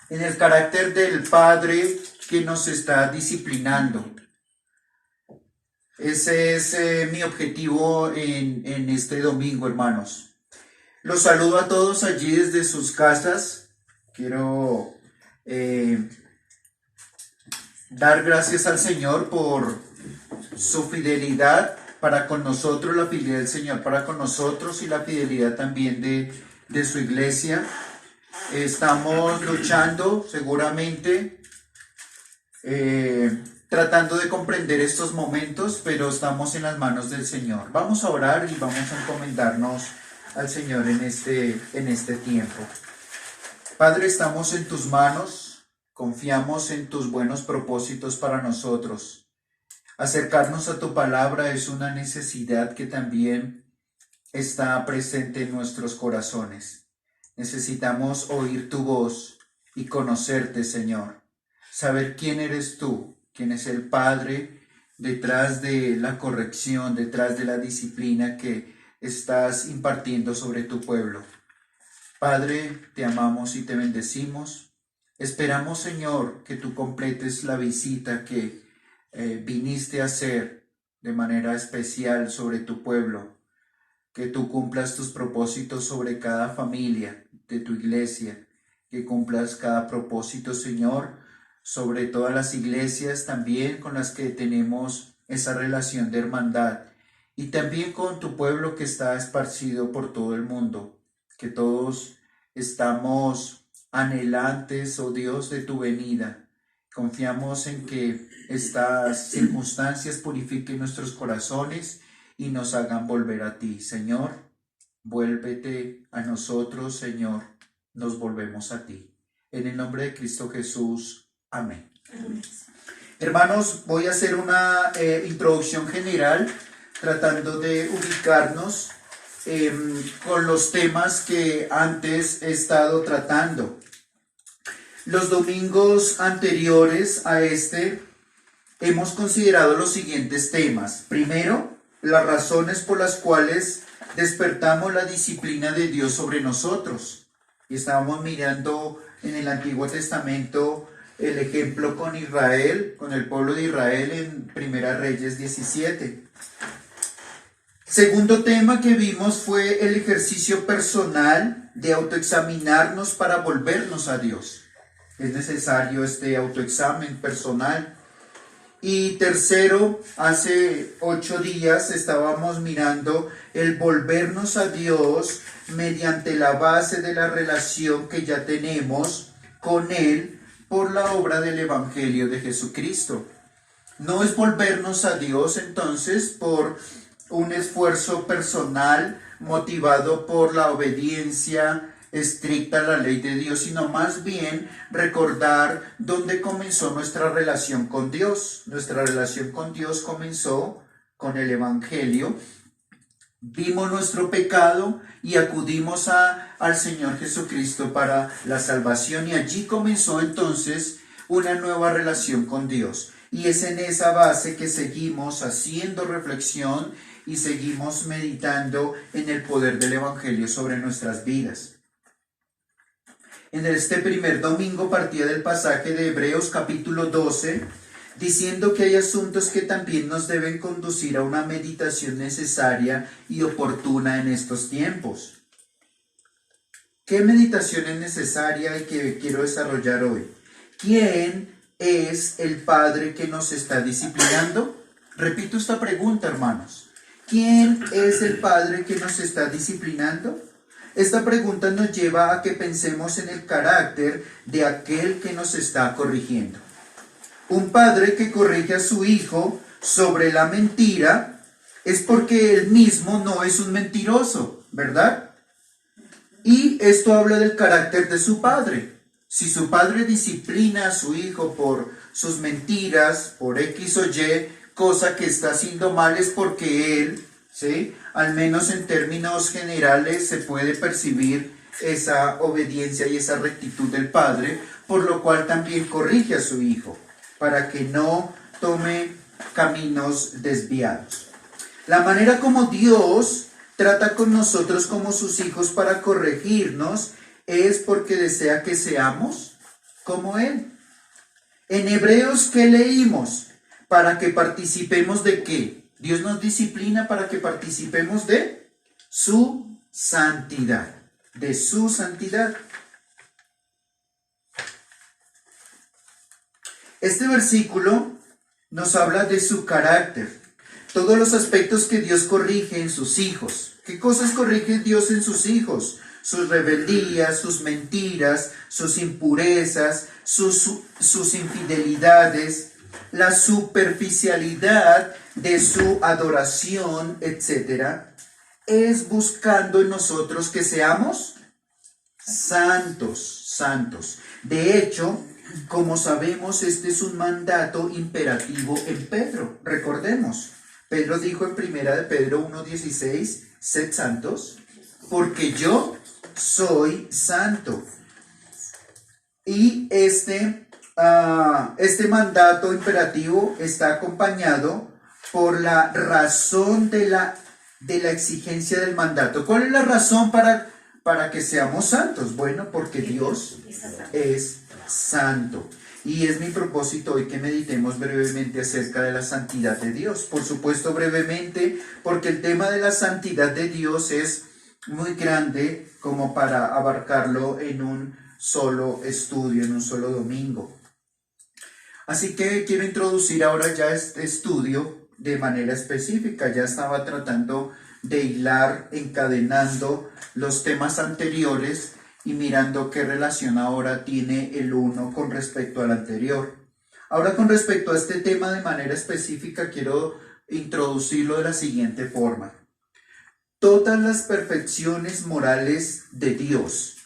en el carácter del Padre que nos está disciplinando. Ese es mi objetivo en este domingo, hermanos. Los saludo a todos allí desde sus casas. Quiero dar gracias al Señor por su fidelidad para con nosotros, la fidelidad del Señor para con nosotros y la fidelidad también de su iglesia. Estamos luchando seguramente, tratando de comprender estos momentos, pero estamos en las manos del Señor. Vamos a orar y vamos a encomendarnos al Señor en este tiempo. Padre, estamos en tus manos, confiamos en tus buenos propósitos para nosotros. Acercarnos a tu palabra es una necesidad que también está presente en nuestros corazones. Necesitamos oír tu voz y conocerte, Señor. Saber quién eres tú, quién es el Padre detrás de la corrección, detrás de la disciplina que estás impartiendo sobre tu pueblo. Padre, te amamos y te bendecimos. Esperamos, Señor, que tú completes la visita que viniste a hacer de manera especial sobre tu pueblo, que tú cumplas tus propósitos sobre cada familia de tu iglesia, que cumplas cada propósito, Señor, sobre todas las iglesias también con las que tenemos esa relación de hermandad y también con tu pueblo que está esparcido por todo el mundo, que todos estamos anhelantes, oh Dios, de tu venida. Confiamos en que estas circunstancias purifiquen nuestros corazones y nos hagan volver a ti. Señor, vuélvete a nosotros, Señor, nos volvemos a ti. En el nombre de Cristo Jesús. Amén. Amén. Hermanos, voy a hacer una introducción general tratando de ubicarnos con los temas que antes he estado tratando. Los domingos anteriores a hemos considerado los siguientes temas. Primero, las razones por las cuales despertamos la disciplina de Dios sobre nosotros. Y estábamos mirando en el Antiguo Testamento el ejemplo con Israel, con el pueblo de Israel en Primera Reyes 17. Segundo tema que vimos fue el ejercicio personal de autoexaminarnos para volvernos a Dios. Es necesario este autoexamen personal. Y tercero, hace 8 días estábamos mirando el volvernos a Dios mediante la base de la relación que ya tenemos con Él por la obra del Evangelio de Jesucristo. No es volvernos a Dios entonces por un esfuerzo personal motivado por la obediencia estricta a la ley de Dios, sino más bien recordar dónde comenzó nuestra relación con Dios. Nuestra relación con Dios comenzó con el Evangelio. Vimos nuestro pecado y acudimos al Señor Jesucristo para la salvación, y allí comenzó entonces una nueva relación con Dios. Y es en esa base que seguimos haciendo reflexión y seguimos meditando en el poder del Evangelio sobre nuestras vidas. En este primer domingo partía del pasaje de Hebreos capítulo 12, diciendo que hay asuntos que también nos deben conducir a una meditación necesaria y oportuna en estos tiempos. ¿Qué meditación es necesaria y que quiero desarrollar hoy? ¿Quién es el Padre que nos está disciplinando? Repito esta pregunta, hermanos. ¿Quién es el Padre que nos está disciplinando? Esta pregunta nos lleva a que pensemos en el carácter de aquel que nos está corrigiendo. Un padre que corrige a su hijo sobre la mentira es porque él mismo no es un mentiroso, ¿verdad? Y esto habla del carácter de su padre. Si su padre disciplina a su hijo por sus mentiras, por X o Y, cosa que está haciendo mal, es porque él, ¿sí?, al menos en términos generales, se puede percibir esa obediencia y esa rectitud del padre, por lo cual también corrige a su hijo, para que no tome caminos desviados. La manera como Dios trata con nosotros como sus hijos para corregirnos es porque desea que seamos como Él. En Hebreos, ¿qué leímos? Para que participemos de qué. Dios nos disciplina para que participemos de su santidad. De su santidad. Este versículo nos habla de su carácter. Todos los aspectos que Dios corrige en sus hijos. ¿Qué cosas corrige Dios en sus hijos? Sus rebeldías, sus mentiras, sus impurezas, sus infidelidades, la superficialidad de su adoración, etc. Es buscando en nosotros que seamos santos, santos. De hecho, como sabemos, este es un mandato imperativo en Pedro. Recordemos, Pedro dijo en 1 de Pedro 1:16, sed santos, porque yo soy santo. Y este mandato imperativo está acompañado por la razón de la exigencia del mandato. ¿Cuál es la razón para que seamos santos? Bueno, porque Dios es santo. Y es mi propósito hoy que meditemos brevemente acerca de la santidad de Dios. Por supuesto, brevemente, porque el tema de la santidad de Dios es muy grande como para abarcarlo en un solo estudio, en un solo domingo. Así que quiero introducir ahora ya este estudio de manera específica. Ya estaba tratando de hilar, encadenando los temas anteriores y mirando qué relación ahora tiene el uno con respecto al anterior. Ahora, con respecto a este tema de manera específica, quiero introducirlo de la siguiente forma. Todas las perfecciones morales de Dios,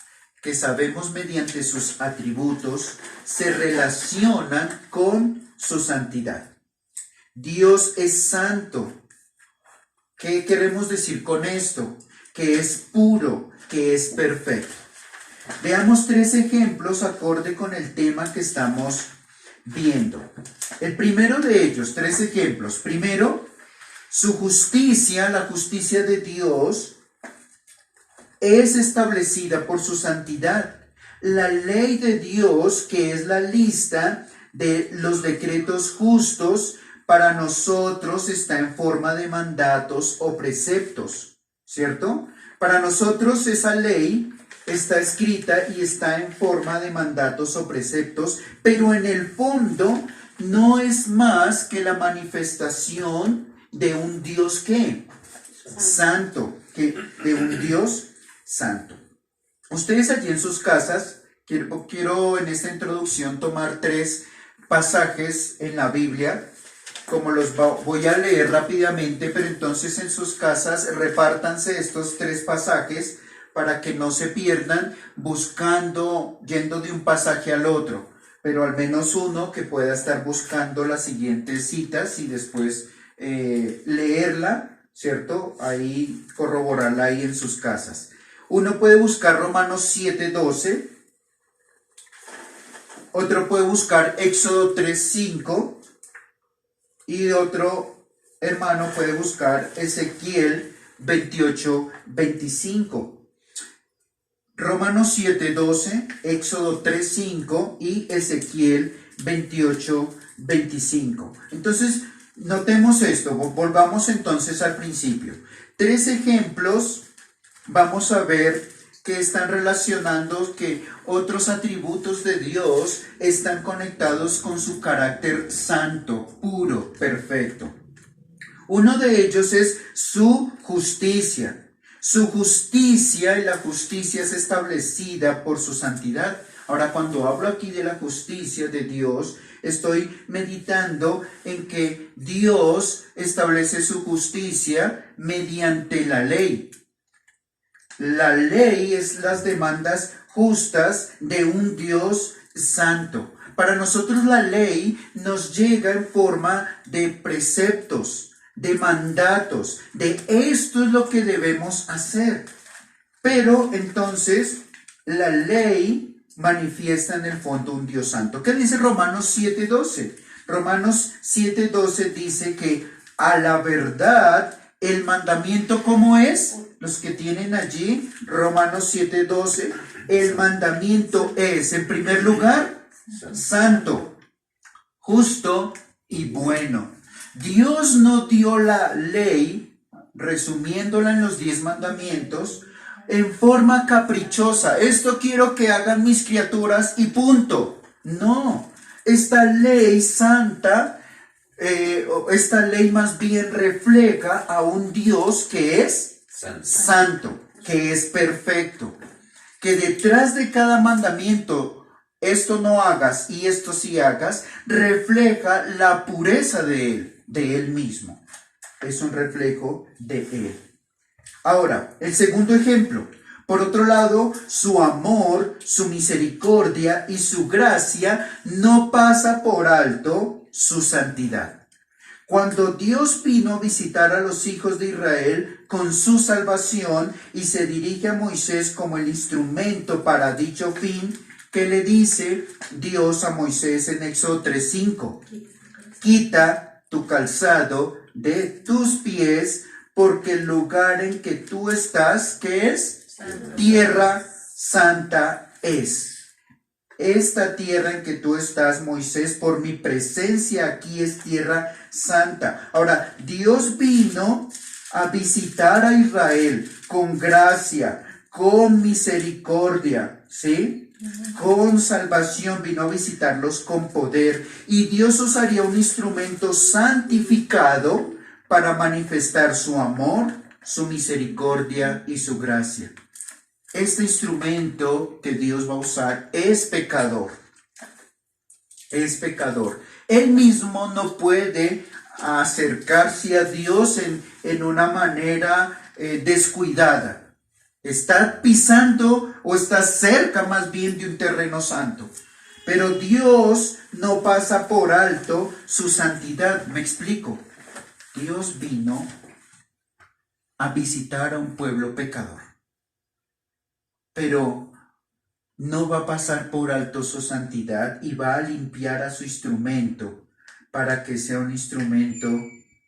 que sabemos mediante sus atributos, se relacionan con su santidad. Dios es santo. ¿Qué queremos decir con esto? Que es puro, que es perfecto. Veamos 3 ejemplos acorde con el tema que estamos viendo. El primero de ellos, 3 ejemplos. Primero, su justicia, la justicia de Dios, es establecida por su santidad. La ley de Dios, que es la lista de los decretos justos, para nosotros está en forma de mandatos o preceptos, ¿cierto? Para nosotros esa ley está escrita y está en forma de mandatos o preceptos, pero en el fondo no es más que la manifestación de un Dios ¿qué? Santo, de un Dios santo. Ustedes allí en sus casas, quiero en esta introducción tomar 3 pasajes en la Biblia, como los voy a leer rápidamente, pero entonces en sus casas repártanse estos 3 pasajes para que no se pierdan buscando, yendo de un pasaje al otro, pero al menos uno que pueda estar buscando las siguientes citas y después leerla, ¿cierto? Ahí corroborarla ahí en sus casas. Uno puede buscar Romanos 7:12, otro puede buscar Éxodo 3:5 y otro hermano puede buscar Ezequiel 28:25. Romanos 7:12, Éxodo 3:5 y Ezequiel 28:25. Entonces, notemos esto, volvamos entonces al principio. 3 ejemplos, vamos a ver que están relacionando que otros atributos de Dios están conectados con su carácter santo, puro, perfecto. Uno de ellos es su justicia. Su justicia, y la justicia es establecida por su santidad. Ahora, cuando hablo aquí de la justicia de Dios, estoy meditando en que Dios establece su justicia mediante la ley. La ley es las demandas justas de un Dios santo. Para nosotros la ley nos llega en forma de preceptos, de mandatos, de esto es lo que debemos hacer. Pero entonces la ley manifiesta en el fondo un Dios santo. ¿Qué dice Romanos 7:12? Romanos 7:12 dice que a la verdad el mandamiento, ¿cómo es? Los que tienen allí Romanos 7:12, el mandamiento es, en primer lugar, santo, justo y bueno. Dios no dio la ley, resumiéndola en los 10 mandamientos, en forma caprichosa. Esto quiero que hagan mis criaturas y punto. No, esta ley santa, esta ley más bien refleja a un Dios que es santo, que es perfecto, que detrás de cada mandamiento, esto no hagas y esto sí hagas, refleja la pureza de él mismo. Es un reflejo de él. Ahora, el segundo ejemplo. Por otro lado, su amor, su misericordia y su gracia no pasa por alto su santidad. Cuando Dios vino a visitar a los hijos de Israel con su salvación y se dirige a Moisés como el instrumento para dicho fin, ¿qué le dice Dios a Moisés en Éxodo 3:5? Quita tu calzado de tus pies, porque el lugar en que tú estás, ¿qué es? Tierra santa es. Esta tierra en que tú estás, Moisés, por mi presencia aquí es tierra santa. Ahora, Dios vino a visitar a Israel con gracia, con misericordia, ¿sí? Con salvación, vino a visitarlos con poder. Y Dios usaría un instrumento santificado para manifestar su amor, su misericordia y su gracia. Este instrumento que Dios va a usar es pecador. Es pecador. Él mismo no puede acercarse a Dios en una manera descuidada. Está pisando o está cerca más bien de un terreno santo. Pero Dios no pasa por alto su santidad. Me explico. Dios vino a visitar a un pueblo pecador, pero no va a pasar por alto su santidad y va a limpiar a su instrumento para que sea un instrumento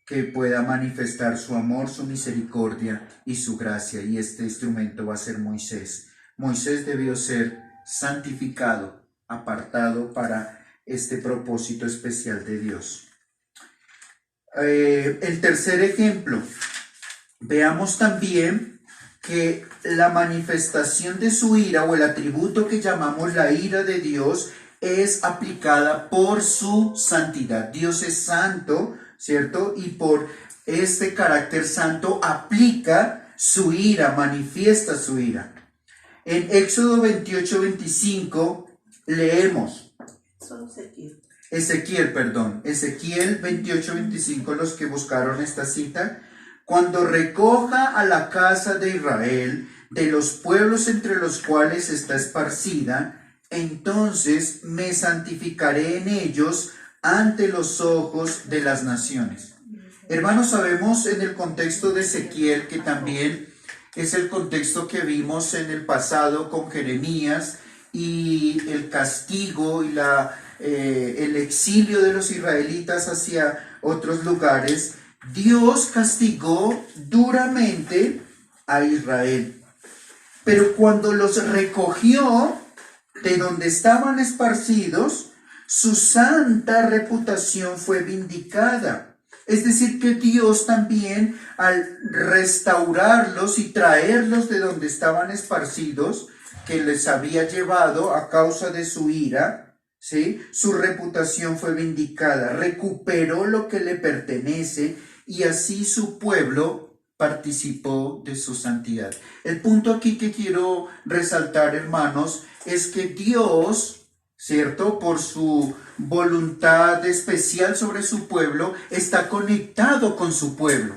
que pueda manifestar su amor, su misericordia y su gracia. Y este instrumento va a ser Moisés. Moisés debió ser santificado, apartado para este propósito especial de Dios. El tercer ejemplo, veamos también que la manifestación de su ira o el atributo que llamamos la ira de Dios es aplicada por su santidad. Dios es santo, ¿cierto? Y por este carácter santo aplica su ira, manifiesta su ira. En Éxodo 28:25 leemos. Ezequiel 28:25, los que buscaron esta cita. Cuando recoja a la casa de Israel de los pueblos entre los cuales está esparcida, entonces me santificaré en ellos ante los ojos de las naciones. Hermanos, sabemos en el contexto de Ezequiel, que también es el contexto que vimos en el pasado con Jeremías, y el castigo y el exilio de los israelitas hacia otros lugares. Dios castigó duramente a Israel, pero cuando los recogió de donde estaban esparcidos, su santa reputación fue vindicada. Es decir, que Dios también, al restaurarlos y traerlos de donde estaban esparcidos, que les había llevado a causa de su ira, ¿sí? Su reputación fue vindicada, recuperó lo que le pertenece, y así su pueblo participó de su santidad. El punto aquí que quiero resaltar, hermanos, es que Dios, ¿cierto?, por su voluntad especial sobre su pueblo, está conectado con su pueblo.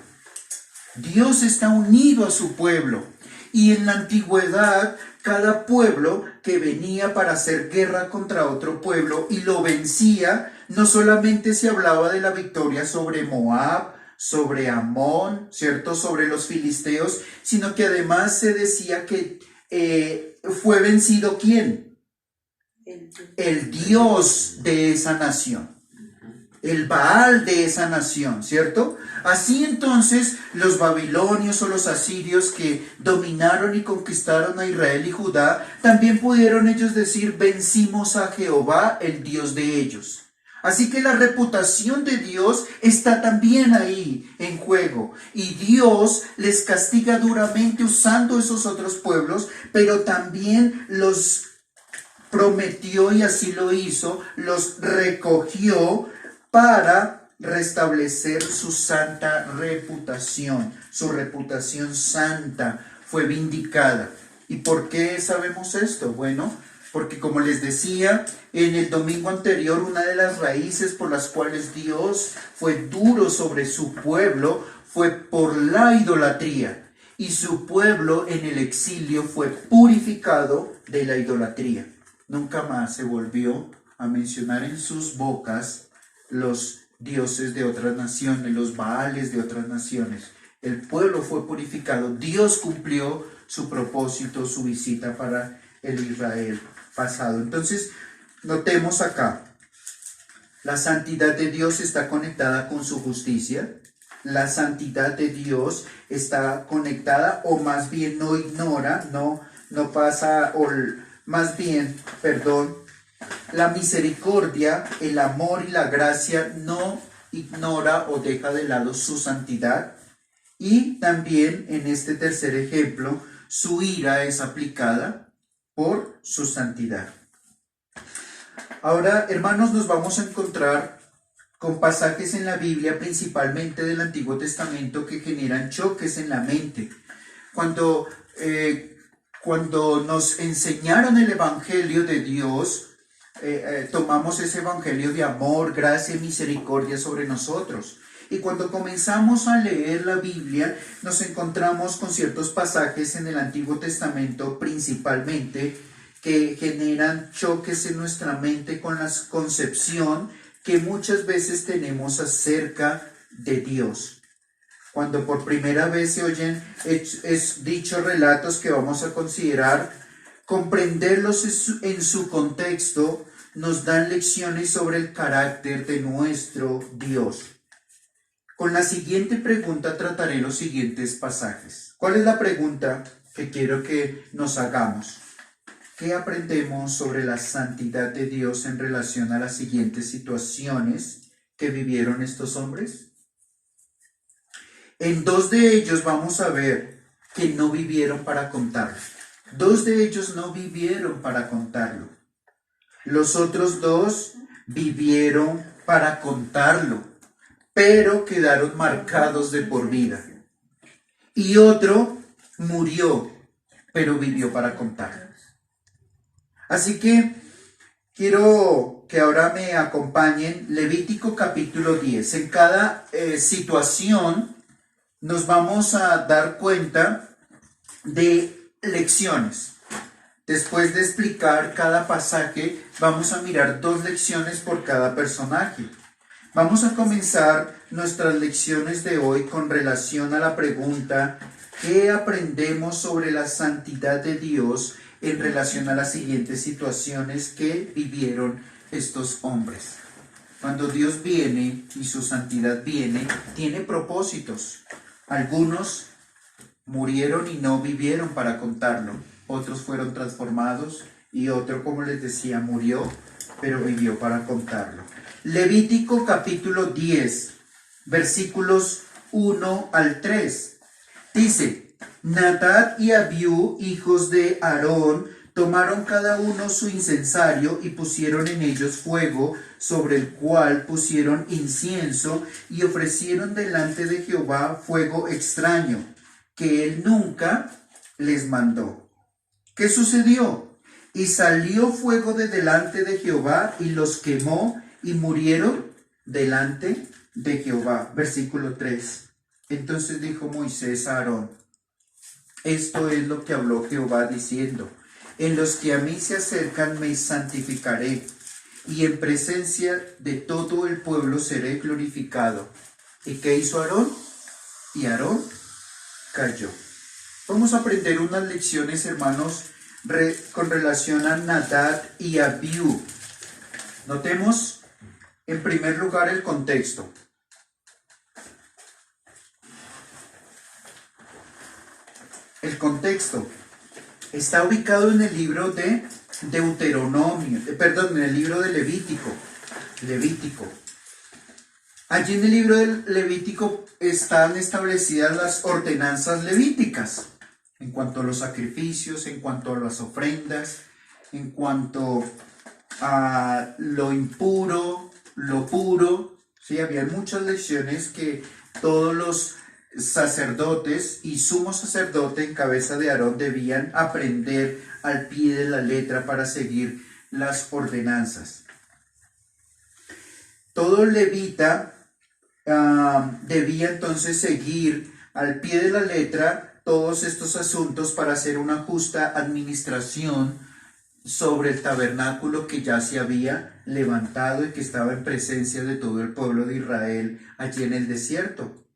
Dios está unido a su pueblo. Y en la antigüedad, cada pueblo que venía para hacer guerra contra otro pueblo y lo vencía, no solamente se hablaba de la victoria sobre Moab, sobre Amón, ¿cierto?, sobre los filisteos, sino que además se decía que fue vencido ¿quién? El Dios de esa nación. el Baal de esa nación, ¿cierto? Así entonces los babilonios o los asirios que dominaron y conquistaron a Israel y Judá, también pudieron ellos decir, vencimos a Jehová, el Dios de ellos. Así que la reputación de Dios está también ahí en juego. Y Dios les castiga duramente usando esos otros pueblos, pero también los prometió y así lo hizo, los recogió para restablecer su santa reputación. Su reputación santa fue vindicada. ¿Y por qué sabemos esto? Bueno, porque como les decía en el domingo anterior, una de las raíces por las cuales Dios fue duro sobre su pueblo fue por la idolatría. Y su pueblo en el exilio fue purificado de la idolatría. Nunca más se volvió a mencionar en sus bocas los dioses de otras naciones, los baales de otras naciones. El pueblo fue purificado. Dios cumplió su propósito, su visita para el Israel pasado. Entonces, notemos acá, la santidad de Dios está conectada con su justicia. La santidad de Dios está conectada, o más bien no ignora, no pasa, o más bien, perdón, la misericordia, el amor y la gracia no ignora o deja de lado su santidad. Y también en este tercer ejemplo, su ira es aplicada por su santidad. Ahora, hermanos, nos vamos a encontrar con pasajes en la Biblia, principalmente del Antiguo Testamento, que generan choques en la mente. Cuando nos enseñaron el Evangelio de Dios, tomamos ese Evangelio de amor, gracia y misericordia sobre nosotros. Y cuando comenzamos a leer la Biblia, nos encontramos con ciertos pasajes en el Antiguo Testamento, principalmente, que generan choques en nuestra mente con la concepción que muchas veces tenemos acerca de Dios. Cuando por primera vez se oyen dichos relatos que vamos a considerar, comprenderlos en su contexto nos dan lecciones sobre el carácter de nuestro Dios. Con la siguiente pregunta trataré los siguientes pasajes. ¿Cuál es la pregunta que quiero que nos hagamos? ¿Qué aprendemos sobre la santidad de Dios en relación a las siguientes situaciones que vivieron estos hombres? En dos de ellos vamos a ver que no vivieron para contarlo. Dos de ellos no vivieron para contarlo. Los otros dos vivieron para contarlo, pero quedaron marcados de por vida. Y otro murió, pero vivió para contarlo. Así que quiero que ahora me acompañen Levítico capítulo 10. En cada situación nos vamos a dar cuenta de lecciones. Después de explicar cada pasaje, vamos a mirar 2 lecciones por cada personaje. Vamos a comenzar nuestras lecciones de hoy con relación a la pregunta: ¿qué aprendemos sobre la santidad de Dios en relación a las siguientes situaciones que vivieron estos hombres? Cuando Dios viene y su santidad viene, tiene propósitos. Algunos murieron y no vivieron para contarlo. Otros fueron transformados y otro, como les decía, murió, pero vivió para contarlo. Levítico capítulo 10, versículos 1 al 3. Dice: Nadab y Abiú, hijos de Aarón, tomaron cada uno su incensario y pusieron en ellos fuego, sobre el cual pusieron incienso, y ofrecieron delante de Jehová fuego extraño, que él nunca les mandó. ¿Qué sucedió? Y salió fuego de delante de Jehová y los quemó, y murieron delante de Jehová. Versículo 3. Entonces dijo Moisés a Aarón: esto es lo que habló Jehová diciendo: en los que a mí se acercan me santificaré, y en presencia de todo el pueblo seré glorificado. ¿Y qué hizo Aarón? Y Aarón cayó. Vamos a aprender unas lecciones, hermanos, con relación a Nadab y Abiú. Notemos En primer lugar, el contexto. El contexto está ubicado en el libro de Deuteronomio, en el libro de Levítico. Allí en el libro del Levítico están establecidas las ordenanzas levíticas en cuanto a los sacrificios, en cuanto a las ofrendas, en cuanto a lo impuro, lo puro. Sí, había muchas lecciones que todos los sacerdotes y sumo sacerdote en cabeza de Aarón debían aprender al pie de la letra para seguir las ordenanzas. Todo levita debía entonces seguir al pie de la letra todos estos asuntos para hacer una justa administración sobre el tabernáculo que ya se había levantado y que estaba en presencia de todo el pueblo de Israel allí en el desierto.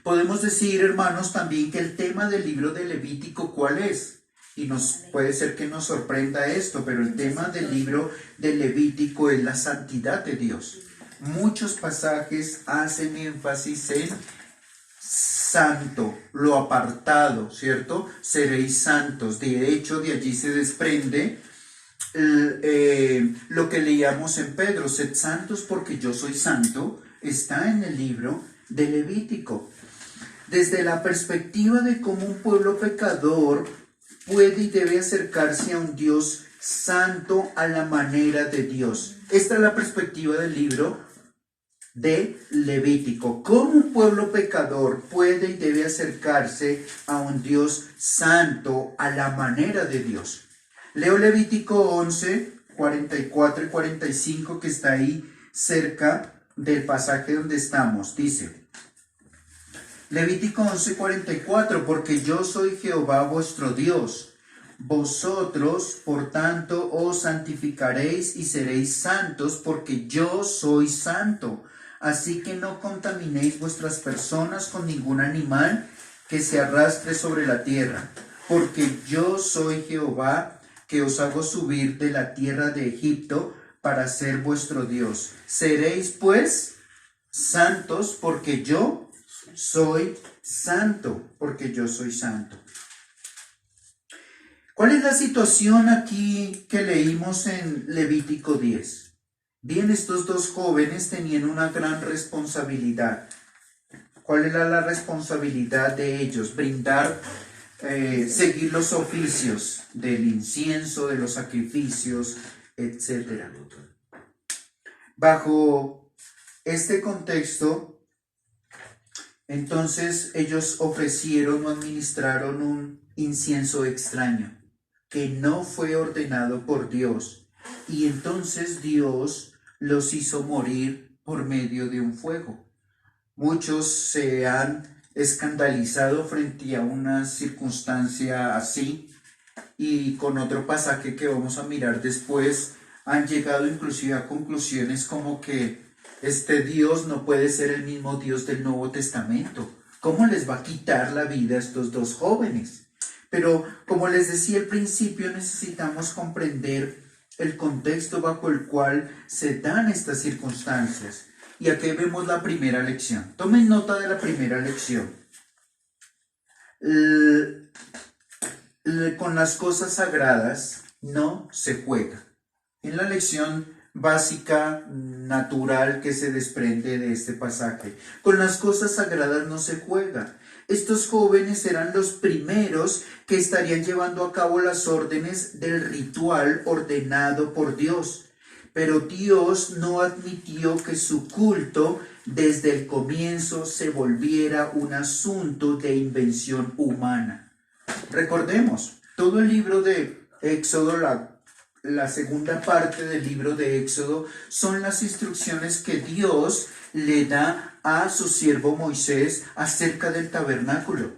Podemos decir, hermanos, también que el tema del libro de Levítico, ¿cuál es? Y puede ser que nos sorprenda esto, pero el tema del libro de Levítico es la santidad de Dios. Muchos pasajes hacen énfasis en santo, lo apartado, ¿cierto? Seréis santos. De hecho, de allí se desprende lo que leíamos en Pedro, sed santos porque yo soy santo, está en el libro de Levítico. Desde la perspectiva de cómo un pueblo pecador puede y debe acercarse a un Dios santo a la manera de Dios. Esta es la perspectiva del libro de Levítico. ¿Cómo un pueblo pecador puede y debe acercarse a un Dios santo a la manera de Dios? Leo Levítico 11, 44 y 45, que está ahí cerca del pasaje donde estamos. Dice Levítico 11, 44, porque yo soy Jehová vuestro Dios. Vosotros, por tanto, os santificaréis y seréis santos, porque yo soy santo. Así que no contaminéis vuestras personas con ningún animal que se arrastre sobre la tierra, porque yo soy Jehová, que os hago subir de la tierra de Egipto para ser vuestro Dios. Seréis, pues, santos, porque yo soy santo, porque yo soy santo. ¿Cuál es la situación aquí que leímos en Levítico 10? Bien, estos dos jóvenes tenían una gran responsabilidad. ¿Cuál era la responsabilidad de ellos? Seguir los oficios del incienso, de los sacrificios, etc. Bajo este contexto, entonces ellos ofrecieron o administraron un incienso extraño que no fue ordenado por Dios, y entonces Dios los hizo morir por medio de un fuego. Muchos se han escandalizado frente a una circunstancia así, y con otro pasaje que vamos a mirar después han llegado inclusive a conclusiones como que este Dios no puede ser el mismo Dios del Nuevo Testamento. ¿Cómo les va a quitar la vida a estos dos jóvenes? Pero como les decía al principio, necesitamos comprender el contexto bajo el cual se dan estas circunstancias. Y aquí vemos la primera lección. Tomen nota de la primera lección. Con las cosas sagradas no se juega. En la lección básica, natural que se desprende de este pasaje. Con las cosas sagradas no se juega. Estos jóvenes eran los primeros que estarían llevando a cabo las órdenes del ritual ordenado por Dios. Pero Dios no admitió que su culto desde el comienzo se volviera un asunto de invención humana. Recordemos, todo el libro de Éxodo, la segunda parte del libro de Éxodo, son las instrucciones que Dios le da a su siervo Moisés acerca del tabernáculo.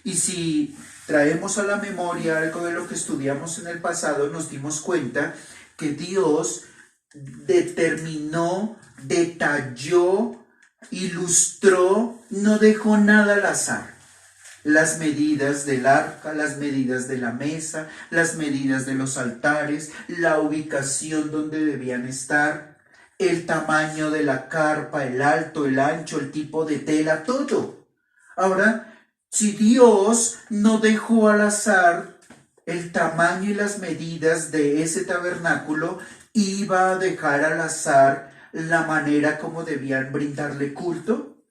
Y si traemos a la memoria algo de lo que estudiamos en el pasado, nos dimos cuenta que Dios determinó, detalló, ilustró, no dejó nada al azar. Las medidas del arca, las medidas de la mesa, las medidas de los altares, la ubicación donde debían estar. el tamaño de la carpa, el alto, el ancho, el tipo de tela, todo. Ahora, si Dios no dejó al azar el tamaño y las medidas de ese tabernáculo, iba a dejar al azar la manera como debían brindarle culto.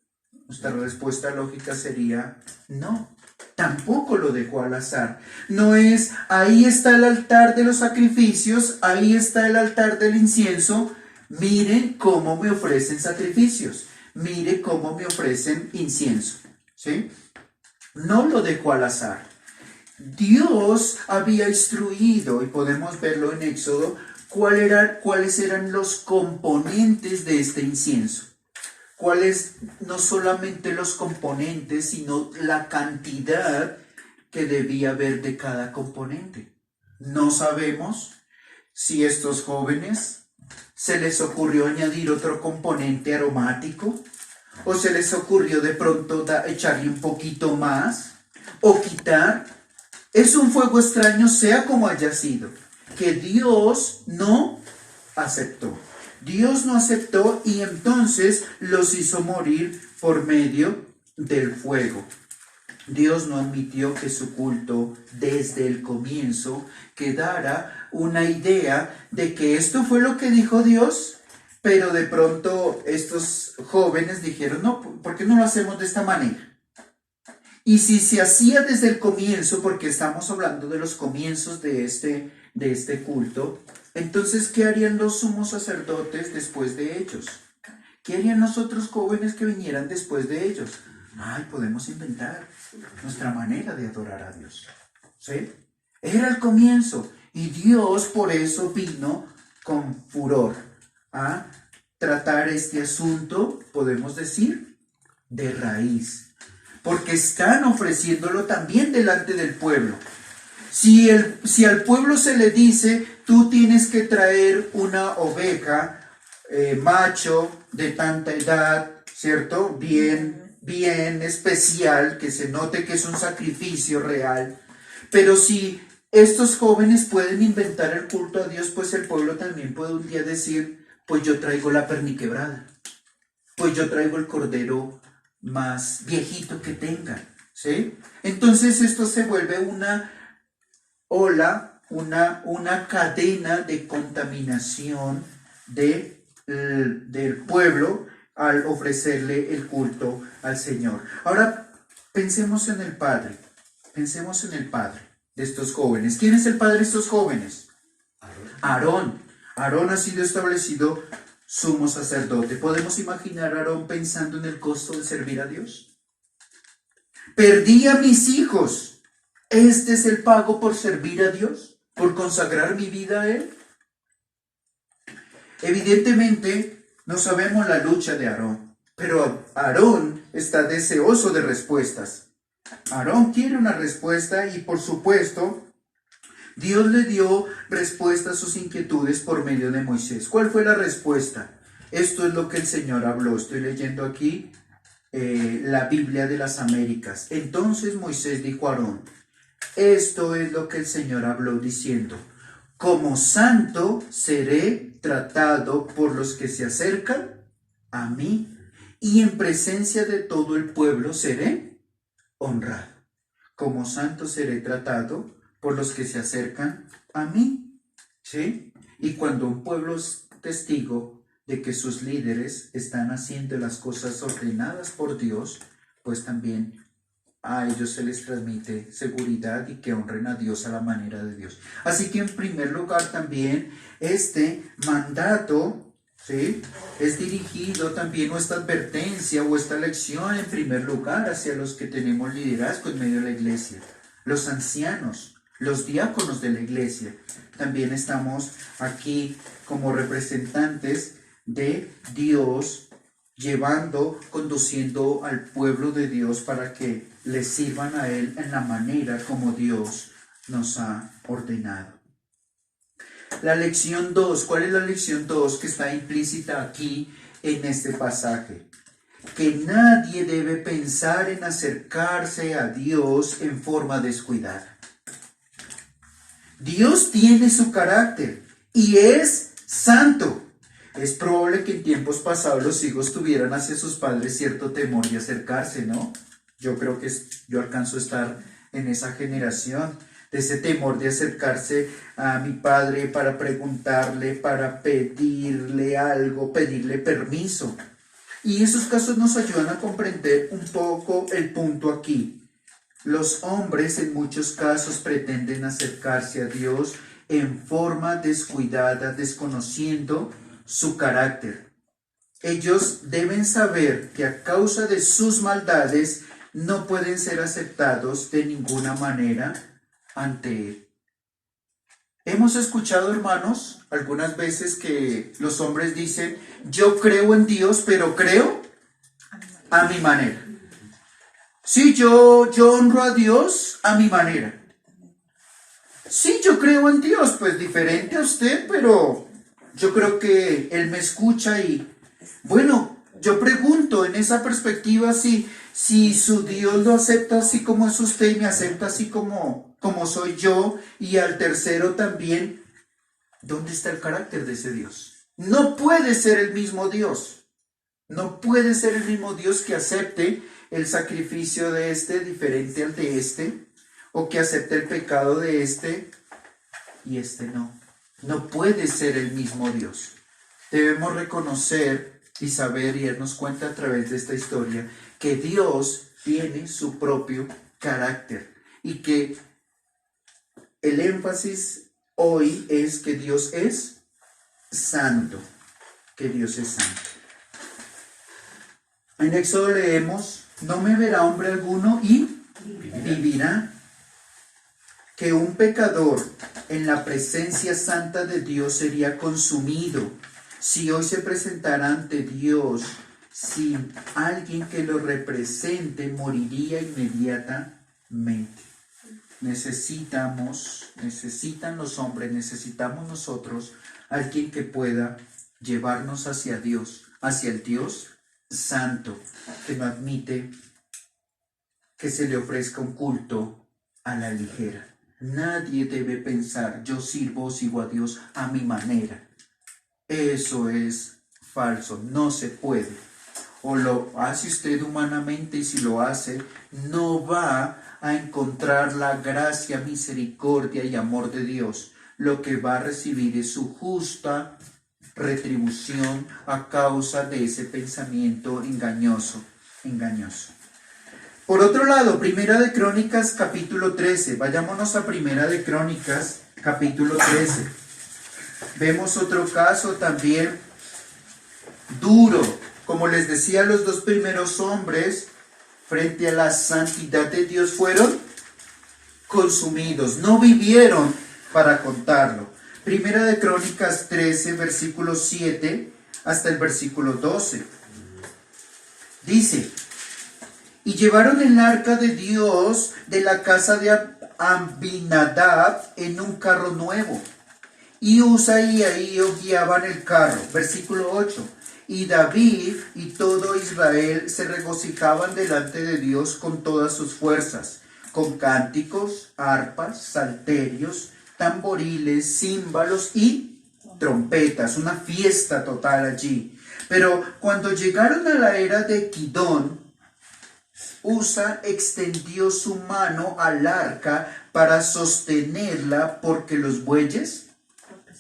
Nuestra respuesta lógica sería no. Tampoco lo dejó al azar. No es, ahí está el altar de los sacrificios, ahí está el altar del incienso. Miren cómo me ofrecen sacrificios. Mire cómo me ofrecen incienso. ¿Sí? No lo dejó al azar. Dios había instruido, y podemos verlo en Éxodo, cuáles eran los componentes de este incienso. Cuáles, no solamente los componentes, sino la cantidad que debía haber de cada componente. No sabemos si a estos jóvenes se les ocurrió añadir otro componente aromático, o se les ocurrió de pronto echarle un poquito más, o quitar. Es un fuego extraño, sea como haya sido, que Dios no aceptó. Dios no aceptó y entonces los hizo morir por medio del fuego. Dios no admitió que su culto desde el comienzo quedara una idea de que esto fue lo que dijo Dios, pero de pronto estos jóvenes dijeron, no, ¿por qué no lo hacemos de esta manera? Y si se hacía desde el comienzo, porque estamos hablando de los comienzos de este culto, entonces, ¿qué harían los sumos sacerdotes después de ellos? ¿Qué harían los otros jóvenes que vinieran después de ellos? Ay, podemos inventar nuestra manera de adorar a Dios. ¿Sí? Era el comienzo. Y Dios por eso vino con furor a tratar este asunto, podemos decir, de raíz. Porque están ofreciéndolo también delante del pueblo. Si al pueblo se le dice, tú tienes que traer una oveja, macho, de tanta edad, ¿cierto? Bien especial, que se note que es un sacrificio real. Pero si estos jóvenes pueden inventar el culto a Dios, pues el pueblo también puede un día decir, pues yo traigo la perniquebrada, pues yo traigo el cordero más viejito que tenga, ¿sí? Entonces esto se vuelve una ola, una cadena de contaminación del pueblo al ofrecerle el culto al Señor. Ahora pensemos en el padre de estos jóvenes. ¿Quién es el padre de estos jóvenes? Aarón. Aarón ha sido establecido sumo sacerdote. ¿Podemos imaginar a Aarón pensando en el costo de servir a Dios? Perdí a mis hijos. ¿Este es el pago por servir a Dios? ¿Por consagrar mi vida a Él? Evidentemente, no sabemos la lucha de Aarón, pero Aarón está deseoso de respuestas. Aarón quiere una respuesta y, por supuesto, Dios le dio respuesta a sus inquietudes por medio de Moisés. ¿Cuál fue la respuesta? Esto es lo que el Señor habló. Estoy leyendo aquí la Biblia de las Américas. Entonces Moisés dijo a Aarón, esto es lo que el Señor habló diciendo, como santo seré tratado por los que se acercan a mí y en presencia de todo el pueblo seré honrado. Como santo seré tratado por los que se acercan a mí. ¿Sí? Y cuando un pueblo es testigo de que sus líderes están haciendo las cosas ordenadas por Dios, pues también a ellos se les transmite seguridad y que honren a Dios a la manera de Dios. Así que en primer lugar también este mandato, ¿sí?, es dirigido también, o esta advertencia o esta lección en primer lugar hacia los que tenemos liderazgo en medio de la iglesia, los ancianos, los diáconos de la iglesia. También estamos aquí como representantes de Dios, conduciendo al pueblo de Dios para que le sirvan a Él en la manera como Dios nos ha ordenado. La lección 2, ¿cuál es la lección 2 que está implícita aquí en este pasaje? Que nadie debe pensar en acercarse a Dios en forma descuidada. Dios tiene su carácter y es santo. Es probable que en tiempos pasados los hijos tuvieran hacia sus padres cierto temor de acercarse, ¿no? Yo creo que yo alcanzo a estar en esa generación, de ese temor de acercarse a mi padre para preguntarle, para pedirle algo, pedirle permiso. Y esos casos nos ayudan a comprender un poco el punto aquí. Los hombres en muchos casos pretenden acercarse a Dios en forma descuidada, desconociendo su carácter. Ellos deben saber que a causa de sus maldades no pueden ser aceptados de ninguna manera ante Él. Hemos escuchado, hermanos, algunas veces que los hombres dicen, yo creo en Dios, pero creo a mi manera. Sí, yo honro a Dios a mi manera. Sí, yo creo en Dios, pues diferente a usted, pero yo creo que Él me escucha y, bueno, yo pregunto en esa perspectiva si su Dios lo acepta así como es usted y me acepta así como soy yo, y al tercero también, ¿dónde está el carácter de ese Dios? No puede ser el mismo Dios. No puede ser el mismo Dios que acepte el sacrificio de este diferente al de este, o que acepte el pecado de este y este no. No puede ser el mismo Dios. Debemos reconocer y saber y darnos cuenta a través de esta historia que Dios tiene su propio carácter y que el énfasis hoy es que Dios es santo, que Dios es santo. En Éxodo leemos, no me verá hombre alguno y vivirá. Que un pecador en la presencia santa de Dios sería consumido si hoy se presentara ante Dios sin alguien que lo represente, moriría inmediatamente. Necesitan los hombres, necesitamos nosotros alguien que pueda llevarnos hacia Dios, hacia el Dios santo, que no admite que se le ofrezca un culto a la ligera. Nadie debe pensar, yo sirvo o sigo a Dios a mi manera. Eso es falso, no se puede. O lo hace usted humanamente y si lo hace, no va a encontrar la gracia, misericordia y amor de Dios. Lo que va a recibir es su justa retribución a causa de ese pensamiento engañoso. Por otro lado, Primera de Crónicas, capítulo 13. Vayámonos a Primera de Crónicas, capítulo 13. Vemos otro caso también duro. Como les decía, los dos primeros hombres, frente a la santidad de Dios, fueron consumidos. No vivieron para contarlo. Primera de Crónicas 13, versículo 7 hasta el versículo 12. Dice, y llevaron el arca de Dios de la casa de Abinadab en un carro nuevo. Y Usa y Ahío guiaban el carro. Versículo 8. Y David y todo Israel se regocijaban delante de Dios con todas sus fuerzas, con cánticos, arpas, salterios, tamboriles, címbalos y trompetas. Una fiesta total allí. Pero cuando llegaron a la era de Kidón, Usa extendió su mano al arca para sostenerla porque los bueyes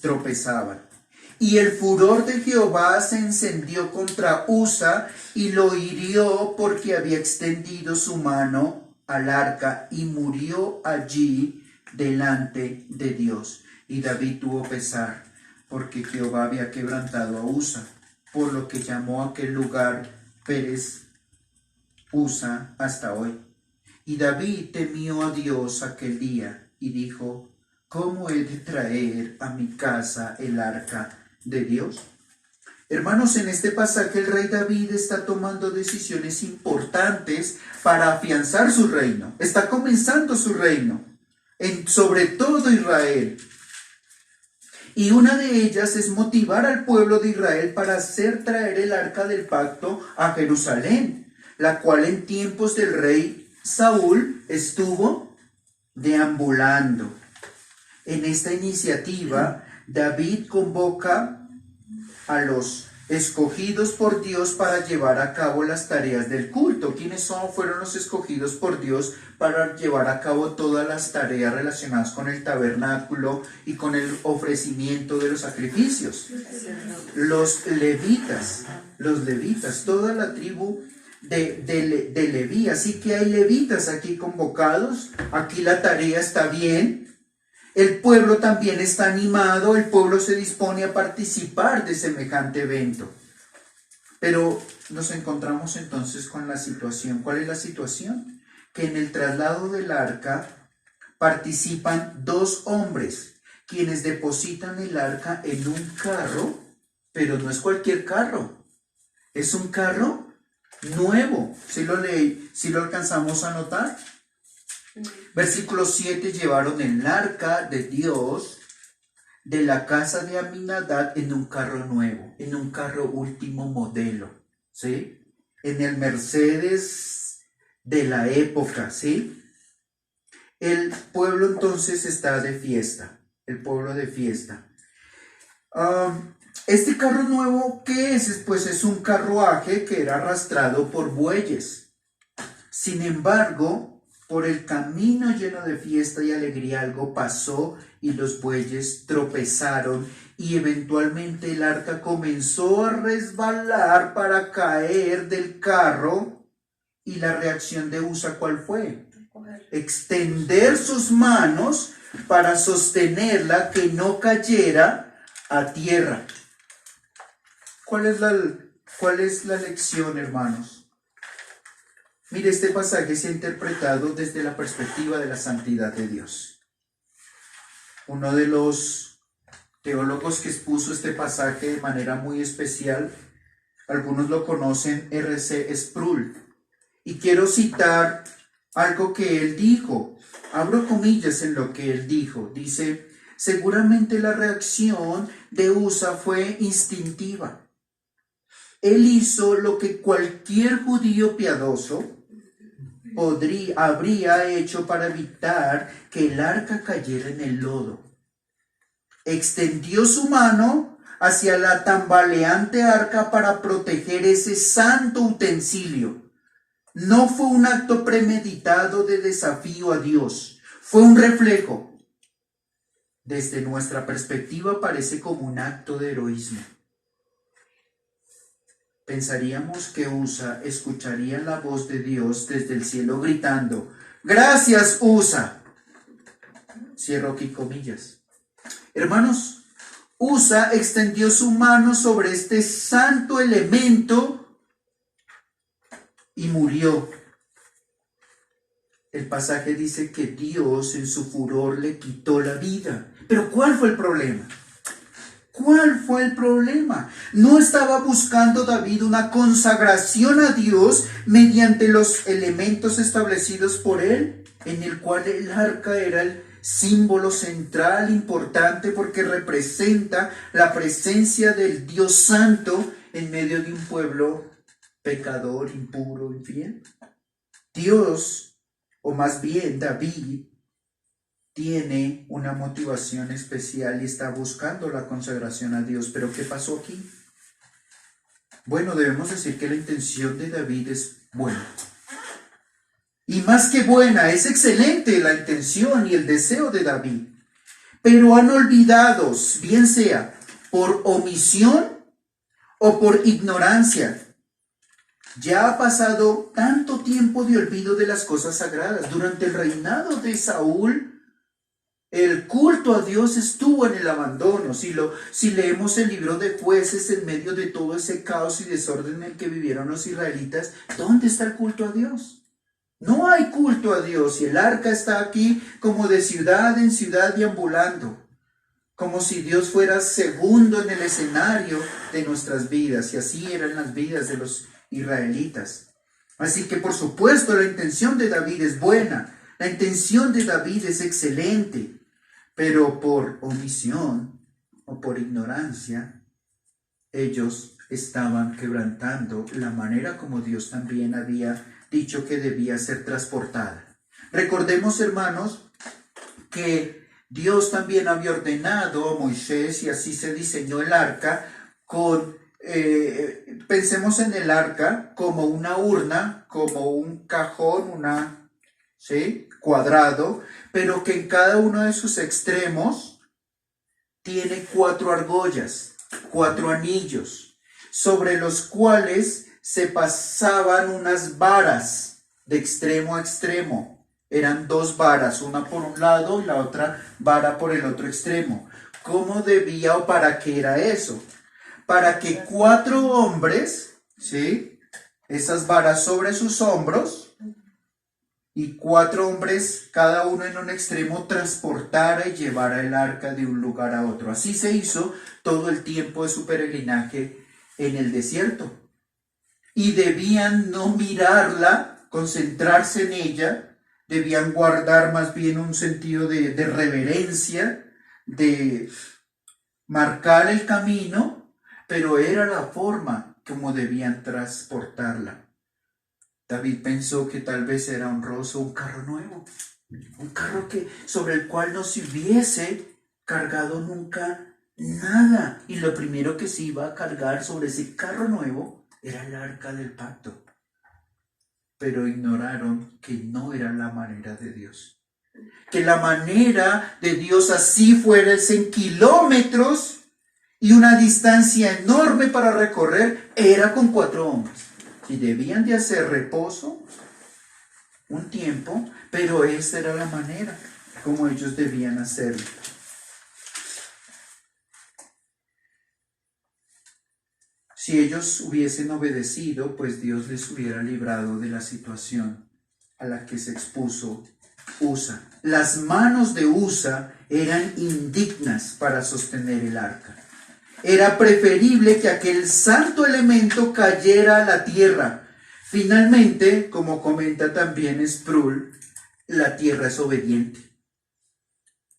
tropezaban. Y el furor de Jehová se encendió contra Usa y lo hirió porque había extendido su mano al arca y murió allí delante de Dios. Y David tuvo pesar porque Jehová había quebrantado a Usa, por lo que llamó a aquel lugar Pérez Usa hasta hoy. Y David temió a Dios aquel día y dijo, ¿cómo he de traer a mi casa el arca de Dios? Hermanos, en este pasaje el rey David está tomando decisiones importantes para afianzar su reino. Está comenzando su reino, sobre todo Israel. Y una de ellas es motivar al pueblo de Israel para hacer traer el arca del pacto a Jerusalén, la cual en tiempos del rey Saúl estuvo deambulando. En esta iniciativa, David convoca a los escogidos por Dios para llevar a cabo las tareas del culto. ¿Quiénes fueron los escogidos por Dios para llevar a cabo todas las tareas relacionadas con el tabernáculo y con el ofrecimiento de los sacrificios? Los levitas, toda la tribu de Leví. Así que hay levitas aquí convocados. Aquí la tarea está bien. El pueblo también está animado, el pueblo se dispone a participar de semejante evento. Pero nos encontramos entonces con la situación. ¿Cuál es la situación? Que en el traslado del arca participan 2 hombres, quienes depositan el arca en un carro, pero no es cualquier carro, es un carro nuevo. ¿Sí lo alcanzamos a notar? Versículo 7, llevaron el arca de Dios de la casa de Aminadab en un carro nuevo, en un carro último modelo, ¿sí? En el Mercedes de la época, ¿sí? El pueblo entonces está de fiesta, el pueblo de fiesta. Este carro nuevo, ¿qué es? Pues es un carruaje que era arrastrado por bueyes. Sin embargo, por el camino lleno de fiesta y alegría algo pasó y los bueyes tropezaron y eventualmente el arca comenzó a resbalar para caer del carro. Y la reacción de Usa, ¿cuál fue? Extender sus manos para sostenerla, que no cayera a tierra. ¿Cuál es la lección, hermanos? Mire, este pasaje se ha interpretado desde la perspectiva de la santidad de Dios. Uno de los teólogos que expuso este pasaje de manera muy especial, algunos lo conocen, R.C. Sproul. Y quiero citar algo que él dijo. Abro comillas en lo que él dijo. Dice, seguramente la reacción de Usa fue instintiva. Él hizo lo que cualquier judío piadoso habría hecho para evitar que el arca cayera en el lodo. Extendió su mano hacia la tambaleante arca para proteger ese santo utensilio. No fue un acto premeditado de desafío a Dios, fue un reflejo. Desde nuestra perspectiva parece como un acto de heroísmo. Pensaríamos que Usa escucharía la voz de Dios desde el cielo gritando, ¡gracias, Usa! Cierro aquí comillas. Hermanos, Usa extendió su mano sobre este santo elemento y murió. El pasaje dice que Dios en su furor le quitó la vida. Pero ¿cuál fue el problema? ¿Cuál fue el problema? ¿No estaba buscando David una consagración a Dios mediante los elementos establecidos por él? En el cual el arca era el símbolo central, importante, porque representa la presencia del Dios Santo en medio de un pueblo pecador, impuro, infiel. Dios, o más bien David, tiene una motivación especial y está buscando la consagración a Dios. ¿Pero qué pasó aquí? Bueno, debemos decir que la intención de David es buena. Y más que buena, es excelente la intención y el deseo de David. Pero han olvidado, bien sea por omisión o por ignorancia. Ya ha pasado tanto tiempo de olvido de las cosas sagradas. Durante el reinado de Saúl, el culto a Dios estuvo en el abandono. Si leemos el libro de Jueces, en medio de todo ese caos y desorden en el que vivieron los israelitas, ¿dónde está el culto a Dios? No hay culto a Dios, y el arca está aquí como de ciudad en ciudad deambulando, como si Dios fuera segundo en el escenario de nuestras vidas, y así eran las vidas de los israelitas. Así que por supuesto la intención de David es buena, la intención de David es excelente, pero por omisión o por ignorancia, ellos estaban quebrantando la manera como Dios también había dicho que debía ser transportada. Recordemos, hermanos, que Dios también había ordenado a Moisés, y así se diseñó el arca, pensemos en el arca como una urna, como un cajón, ¿sí? Cuadrado, pero que en cada uno de sus extremos tiene 4 argollas, 4 anillos, sobre los cuales se pasaban unas varas de extremo a extremo. Eran 2 varas, una por un lado y la otra vara por el otro extremo. ¿Cómo debía o para qué era eso? Para que 4 hombres, ¿sí? Esas varas sobre sus hombros, y 4 hombres, cada uno en un extremo, transportara y llevara el arca de un lugar a otro. Así se hizo todo el tiempo de su peregrinaje en el desierto. Y debían no mirarla, concentrarse en ella, debían guardar más bien un sentido de reverencia, de marcar el camino, pero era la forma como debían transportarla. David pensó que tal vez era honroso un carro nuevo, un carro sobre el cual no se hubiese cargado nunca nada. Y lo primero que se iba a cargar sobre ese carro nuevo era el arca del pacto. Pero ignoraron que no era la manera de Dios. Que la manera de Dios así fuesen kilómetros y una distancia enorme para recorrer, era con 4 hombres. Y debían de hacer reposo un tiempo, pero esta era la manera como ellos debían hacerlo. Si ellos hubiesen obedecido, pues Dios les hubiera librado de la situación a la que se expuso Usa. Las manos de Usa eran indignas para sostener el arca. Era preferible que aquel santo elemento cayera a la tierra. Finalmente, como comenta también Sproul, la tierra es obediente.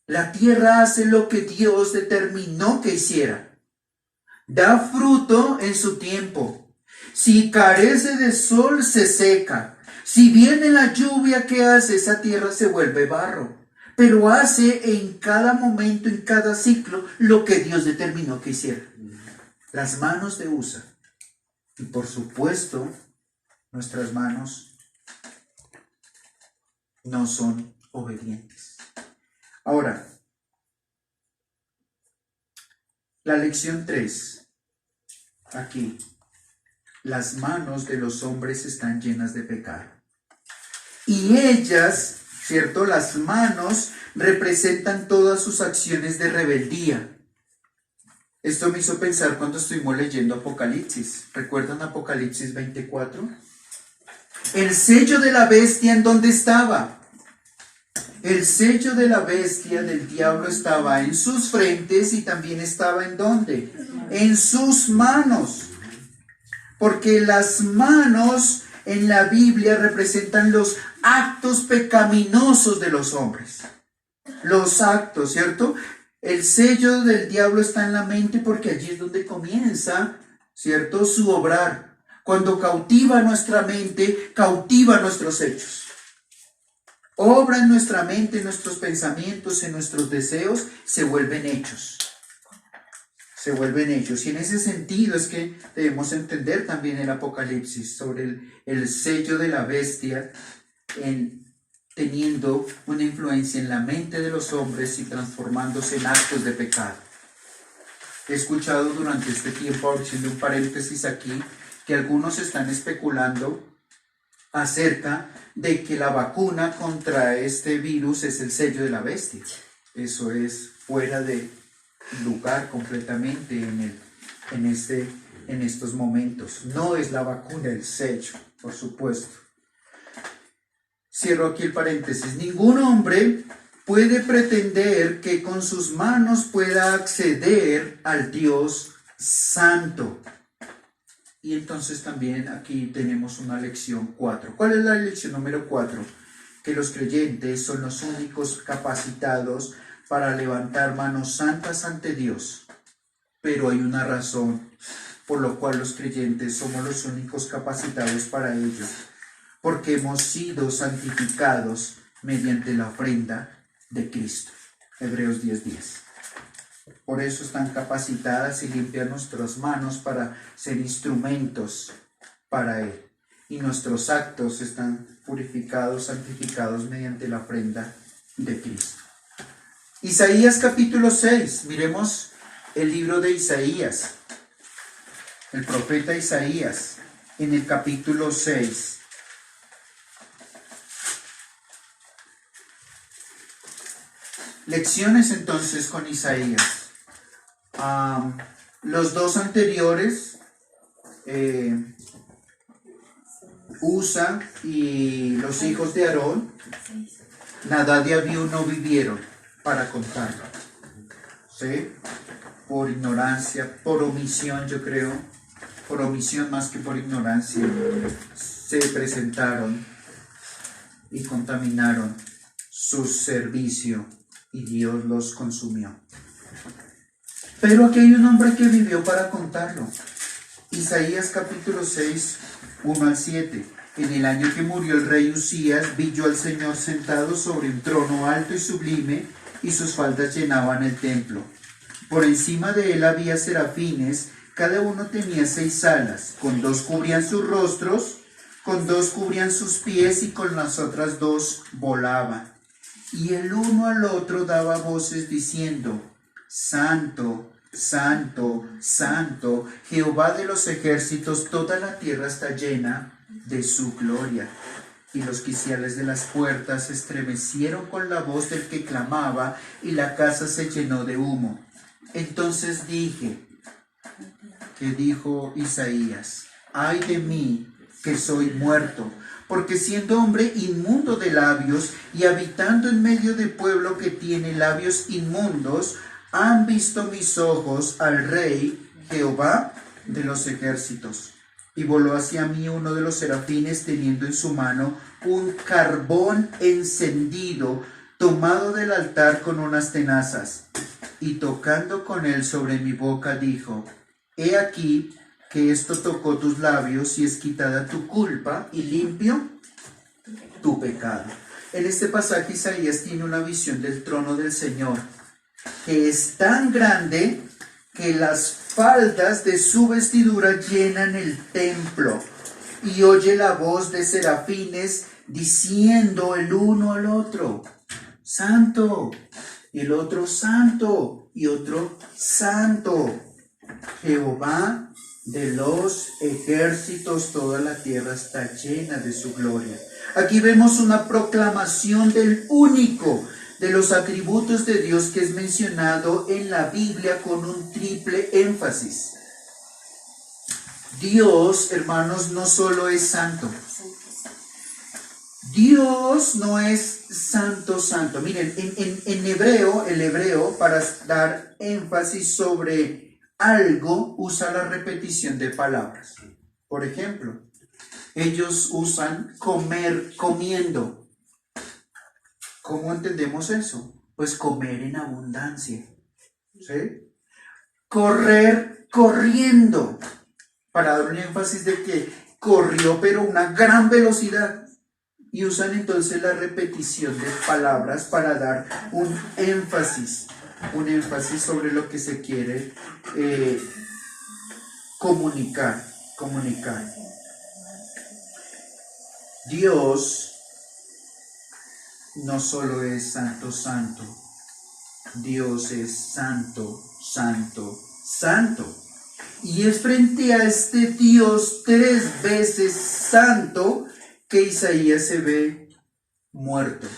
La tierra hace lo que Dios determinó que hiciera. Da fruto en su tiempo. Si carece de sol, se seca. Si viene la lluvia, ¿qué hace? Esa tierra se vuelve barro. Pero hace en cada momento, en cada ciclo, lo que Dios determinó que hiciera. Las manos de Usa. Y por supuesto, nuestras manos no son obedientes. Ahora, la lección 3. Aquí. Las manos de los hombres están llenas de pecado. Y ellas, ¿cierto? Las manos representan todas sus acciones de rebeldía. Esto me hizo pensar cuando estuvimos leyendo Apocalipsis. ¿Recuerdan Apocalipsis 24? El sello de la bestia, ¿en dónde estaba? El sello de la bestia del diablo estaba en sus frentes y también estaba ¿en dónde? En sus manos. Porque las manos en la Biblia representan los actos pecaminosos de los hombres. Los actos, ¿cierto? El sello del diablo está en la mente porque allí es donde comienza, ¿cierto? Su obrar. Cuando cautiva nuestra mente, cautiva nuestros hechos. Obra en nuestra mente, en nuestros pensamientos, en nuestros deseos, se vuelven hechos. Se vuelven hechos. Y en ese sentido es que debemos entender también el Apocalipsis sobre el sello de la bestia teniendo una influencia en la mente de los hombres y transformándose en actos de pecado. He escuchado durante este tiempo, haciendo un paréntesis aquí, que algunos están especulando acerca de que la vacuna contra este virus es el sello de la bestia. Eso es fuera de lugar completamente en estos momentos. No es la vacuna el sello, por supuesto. Cierro aquí el paréntesis. Ningún hombre puede pretender que con sus manos pueda acceder al Dios Santo. Y entonces también aquí tenemos una lección 4. ¿Cuál es la lección número 4? Que los creyentes son los únicos capacitados para levantar manos santas ante Dios. Pero hay una razón por la cual los creyentes somos los únicos capacitados para ello. Porque hemos sido santificados mediante la ofrenda de Cristo. Hebreos 10:10. Por eso están capacitadas y limpian nuestras manos para ser instrumentos para Él. Y nuestros actos están purificados, santificados mediante la ofrenda de Cristo. Isaías capítulo 6. Miremos el libro de Isaías. El profeta Isaías en el capítulo 6. Lecciones entonces con Isaías. Los dos anteriores, Usa y los hijos de Aarón, Nadab y Abiú no vivieron para contarlo. ¿Sí? Por ignorancia, por omisión, yo creo, por omisión más que por ignorancia, se presentaron y contaminaron su servicio y Dios los consumió. Pero aquí hay un hombre que vivió para contarlo. Isaías capítulo 6, 1 al 7. En el año que murió el rey Usías, vi yo al Señor sentado sobre un trono alto y sublime, y sus faldas llenaban el templo. Por encima de él había serafines, cada uno tenía 6 alas, con 2 cubrían sus rostros, con 2 cubrían sus pies, y con las otras 2 volaban. Y el uno al otro daba voces diciendo: Santo, Santo, Santo, Jehová de los ejércitos, toda la tierra está llena de su gloria. Y los quiciales de las puertas se estremecieron con la voz del que clamaba, y la casa se llenó de humo. Entonces dije, ¿qué dijo Isaías? Ay de mí, que soy muerto, porque siendo hombre inmundo de labios y habitando en medio de pueblo que tiene labios inmundos, han visto mis ojos al Rey, Jehová de los ejércitos. Y voló hacia mí uno de los serafines teniendo en su mano un carbón encendido, tomado del altar con unas tenazas. Y tocando con él sobre mi boca dijo: He aquí que esto tocó tus labios y es quitada tu culpa y limpio tu pecado. En este pasaje Isaías tiene una visión del trono del Señor, que es tan grande que las faldas de su vestidura llenan el templo, y oye la voz de serafines diciendo el uno al otro: Santo, y el otro santo, y otro santo, Jehová de los ejércitos, toda la tierra está llena de su gloria. Aquí vemos una proclamación del único de los atributos de Dios que es mencionado en la Biblia con un triple énfasis. Dios, hermanos, no solo es santo. Dios no es santo, santo. Miren, en hebreo, el hebreo, para dar énfasis sobre algo, usa la repetición de palabras. Por ejemplo, ellos usan comer, comiendo. ¿Cómo entendemos eso? Pues comer en abundancia. ¿Sí? Correr, corriendo. Para dar un énfasis de que corrió, pero a una gran velocidad. Y usan entonces la repetición de palabras para dar un énfasis sobre lo que se quiere comunicar. Dios no solo es santo, santo. Dios es santo, santo, santo. Y es frente a este Dios 3 veces santo que Isaías se ve muerto,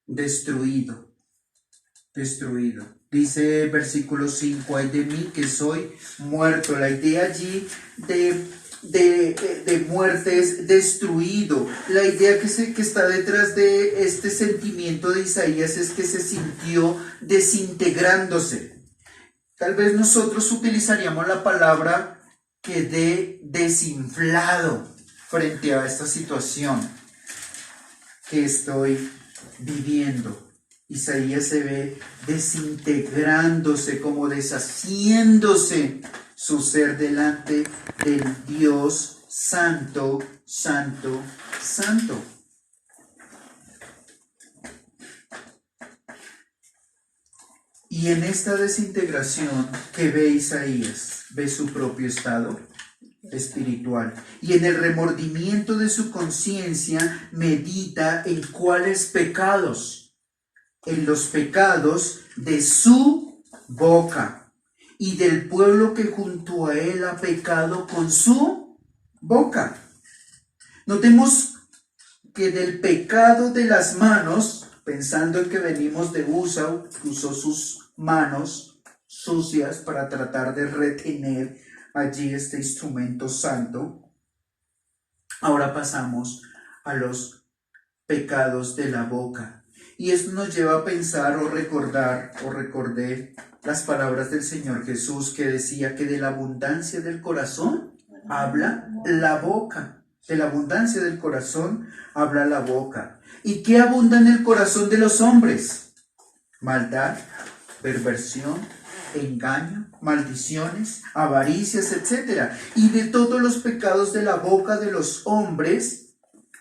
destruido. Dice el versículo 5, ay de mí que soy muerto. La idea allí de muerte es destruido. La idea que está detrás de este sentimiento de Isaías es que se sintió desintegrándose. Tal vez nosotros utilizaríamos la palabra quedé desinflado frente a esta situación que estoy viviendo. Isaías se ve desintegrándose, como deshaciéndose su ser delante del Dios santo, santo, santo. Y en esta desintegración que ve Isaías, ve su propio estado espiritual. Y en el remordimiento de su conciencia medita en cuáles pecados, en los pecados de su boca y del pueblo que junto a él ha pecado con su boca. Notemos que del pecado de las manos, pensando en que venimos de Usa, usó sus manos sucias para tratar de retener allí este instrumento santo. Ahora pasamos a los pecados de la boca. Y esto nos lleva a pensar o recordé las palabras del Señor Jesús, que decía que de la abundancia del corazón habla la boca. De la abundancia del corazón habla la boca. ¿Y qué abunda en el corazón de los hombres? Maldad, perversión, engaño, maldiciones, avaricias, etc. Y de todos los pecados de la boca de los hombres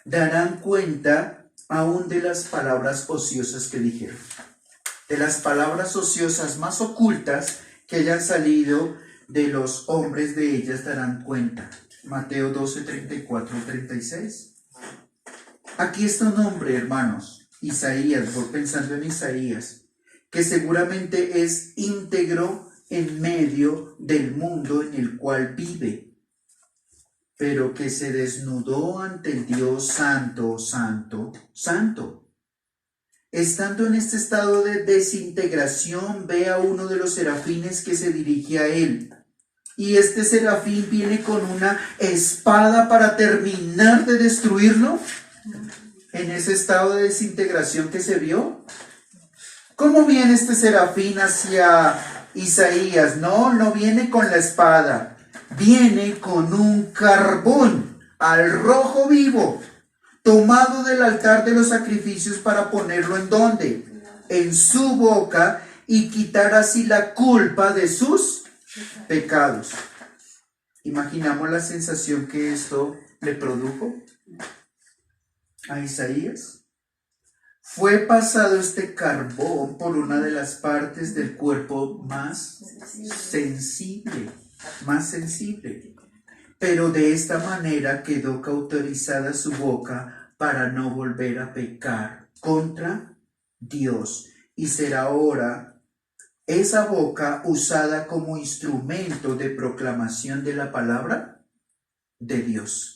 darán cuenta aún de las palabras ociosas que dijeron. De las palabras ociosas más ocultas que hayan salido de los hombres, de ellas darán cuenta. Mateo 12, 34, 36. Aquí está un hombre, hermanos, Isaías, voy pensando en Isaías, que seguramente es íntegro en medio del mundo en el cual vive, pero que se desnudó ante el Dios santo, santo, santo. Estando en este estado de desintegración, ve a uno de los serafines que se dirige a él. Y este serafín viene con una espada para terminar de destruirlo. En ese estado de desintegración que se vio. ¿Cómo viene este serafín hacia Isaías? No viene con la espada. Viene con un carbón al rojo vivo, tomado del altar de los sacrificios para ponerlo ¿en dónde? En su boca, y quitar así la culpa de sus pecados. Imaginamos la sensación que esto le produjo a Isaías. Fue pasado este carbón por una de las partes del cuerpo más sensible, pero de esta manera quedó cauterizada su boca para no volver a pecar contra Dios, y será ahora esa boca usada como instrumento de proclamación de la palabra de Dios.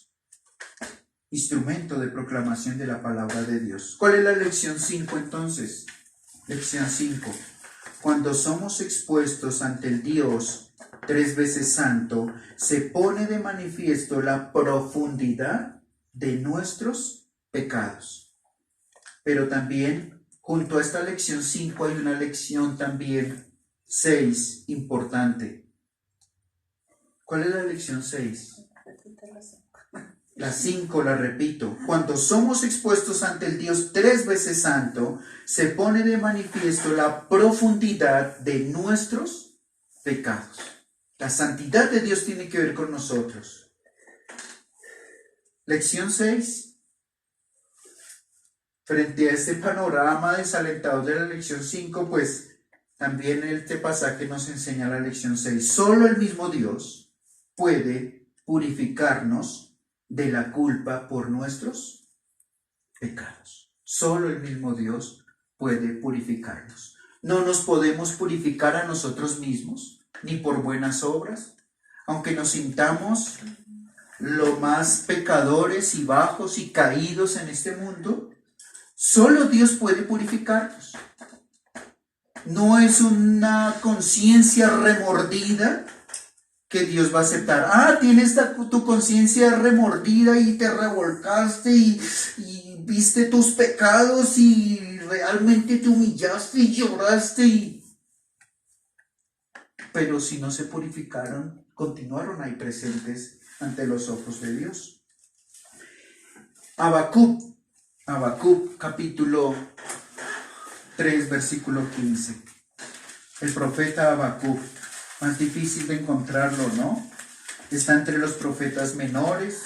Instrumento de proclamación de la palabra de Dios. ¿Cuál es la lección 5 entonces? Lección 5. Cuando somos expuestos ante el Dios 3 veces santo, se pone de manifiesto la profundidad de nuestros pecados. Pero también, junto a esta lección 5, hay una lección también 6 importante. ¿Cuál es la lección 6? La 5 la repito. Cuando somos expuestos ante el Dios 3 veces santo, se pone de manifiesto la profundidad de nuestros pecados. La santidad de Dios tiene que ver con nosotros. Lección 6. Frente a este panorama desalentador de la lección 5, pues también este pasaje nos enseña la lección 6. Solo el mismo Dios puede purificarnos de la culpa por nuestros pecados. Solo el mismo Dios puede purificarnos. No nos podemos purificar a nosotros mismos, ni por buenas obras, aunque nos sintamos lo más pecadores y bajos y caídos en este mundo. Solo Dios puede purificarnos. No es una conciencia remordida que Dios va a aceptar. Tienes tu conciencia remordida y te revolcaste y viste tus pecados y realmente te humillaste y lloraste. Pero si no se purificaron, continuaron ahí presentes ante los ojos de Dios. Habacuc, capítulo 3, versículo 15. El profeta Habacuc, más difícil de encontrarlo, ¿no? Está entre los profetas menores,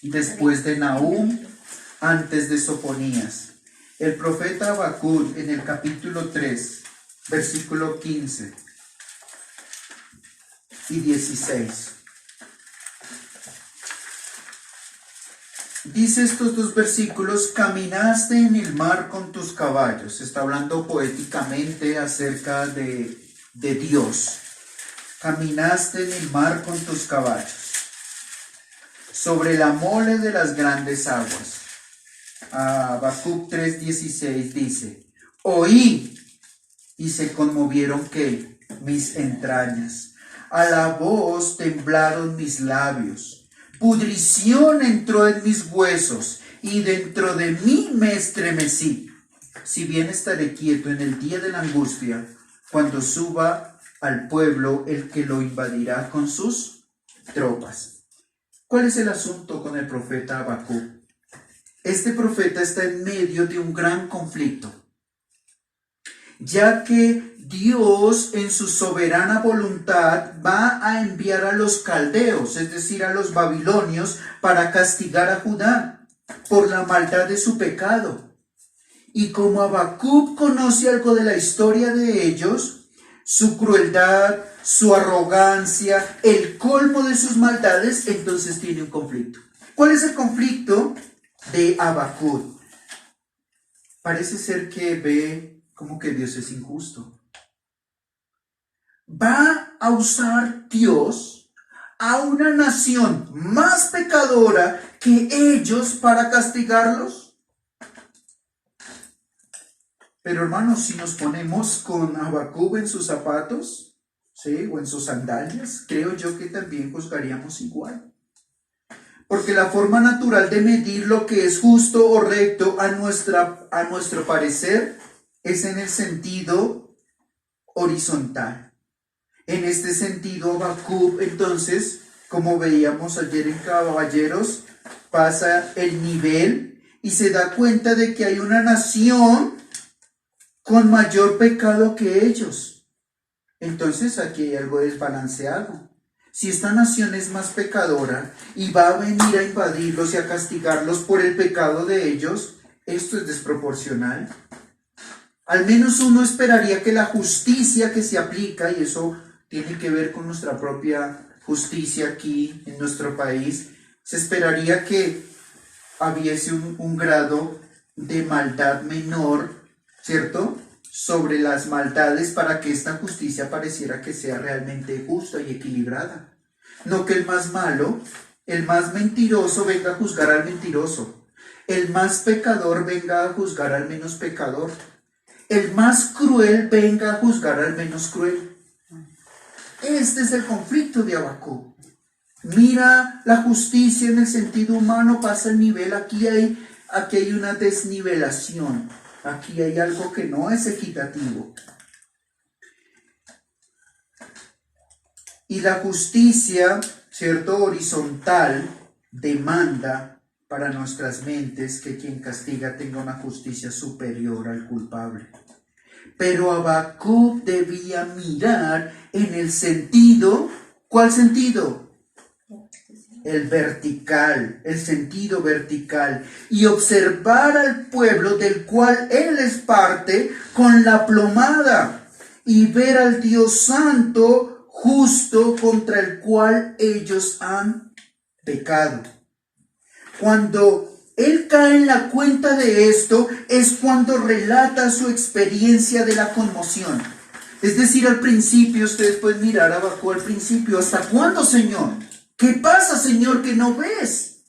después de Nahum, antes de Sofonías. El profeta Habacuc, en el capítulo 3, versículo 15 y 16. Dice estos dos versículos: caminaste en el mar con tus caballos. Está hablando poéticamente acerca de Dios. Caminaste en el mar con tus caballos, sobre la mole de las grandes aguas. Habacuc 3:16 dice: oí y se conmovieron ¿qué? Mis entrañas. A la voz temblaron mis labios. Pudrición entró en mis huesos y dentro de mí me estremecí. Si bien estaré quieto en el día de la angustia, cuando suba al pueblo el que lo invadirá con sus tropas. ¿Cuál es el asunto con el profeta Habacuc? Este profeta está en medio de un gran conflicto, ya que Dios en su soberana voluntad va a enviar a los caldeos, es decir, a los babilonios, para castigar a Judá por la maldad de su pecado. Y como Habacuc conoce algo de la historia de ellos, su crueldad, su arrogancia, el colmo de sus maldades, entonces tiene un conflicto. ¿Cuál es el conflicto de Habacuc? Parece ser que ve como que Dios es injusto. ¿Va a usar Dios a una nación más pecadora que ellos para castigarlos? Pero hermanos, si nos ponemos con Habacuc en sus zapatos, ¿sí? O en sus sandalias, creo yo que también juzgaríamos igual. Porque la forma natural de medir lo que es justo o recto a nuestro parecer es en el sentido horizontal. En este sentido, Habacuc, entonces, como veíamos ayer en Caballeros, pasa el nivel y se da cuenta de que hay una nación con mayor pecado que ellos. Entonces aquí hay algo desbalanceado. Si esta nación es más pecadora y va a venir a invadirlos y a castigarlos por el pecado de ellos, esto es desproporcional. Al menos uno esperaría que la justicia que se aplica, y eso tiene que ver con nuestra propia justicia aquí en nuestro país, se esperaría que hubiese un grado de maldad menor, ¿cierto?, sobre las maldades para que esta justicia pareciera que sea realmente justa y equilibrada. No que el más malo, el más mentiroso venga a juzgar al mentiroso, el más pecador venga a juzgar al menos pecador, el más cruel venga a juzgar al menos cruel. Este es el conflicto de Habacuc. Mira la justicia en el sentido humano, pasa el nivel, aquí hay una desnivelación, aquí hay algo que no es equitativo. Y la justicia, ¿cierto?, horizontal, demanda para nuestras mentes que quien castiga tenga una justicia superior al culpable. Pero Habacuc debía mirar en el sentido, ¿cuál sentido? El vertical, el sentido vertical, y observar al pueblo del cual él es parte con la plomada, y ver al Dios santo, justo, contra el cual ellos han pecado. Cuando él cae en la cuenta de esto, es cuando relata su experiencia de la conmoción. Es decir, al principio, ustedes pueden mirar abajo al principio, ¿hasta cuándo, Señor? ¿Qué pasa, Señor, que no ves?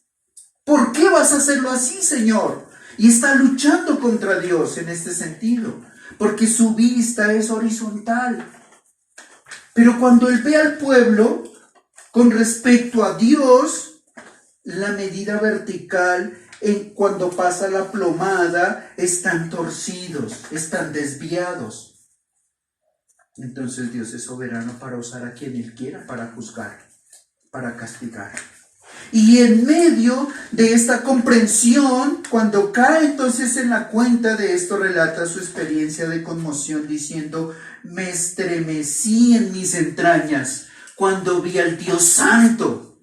¿Por qué vas a hacerlo así, Señor? Y está luchando contra Dios en este sentido, porque su vista es horizontal. Pero cuando él ve al pueblo, con respecto a Dios, la medida vertical, cuando pasa la plomada, están torcidos, están desviados. Entonces Dios es soberano para usar a quien Él quiera para juzgar, para castigar. Y en medio de esta comprensión, cuando cae entonces en la cuenta de esto, relata su experiencia de conmoción diciendo: me estremecí en mis entrañas cuando vi al Dios Santo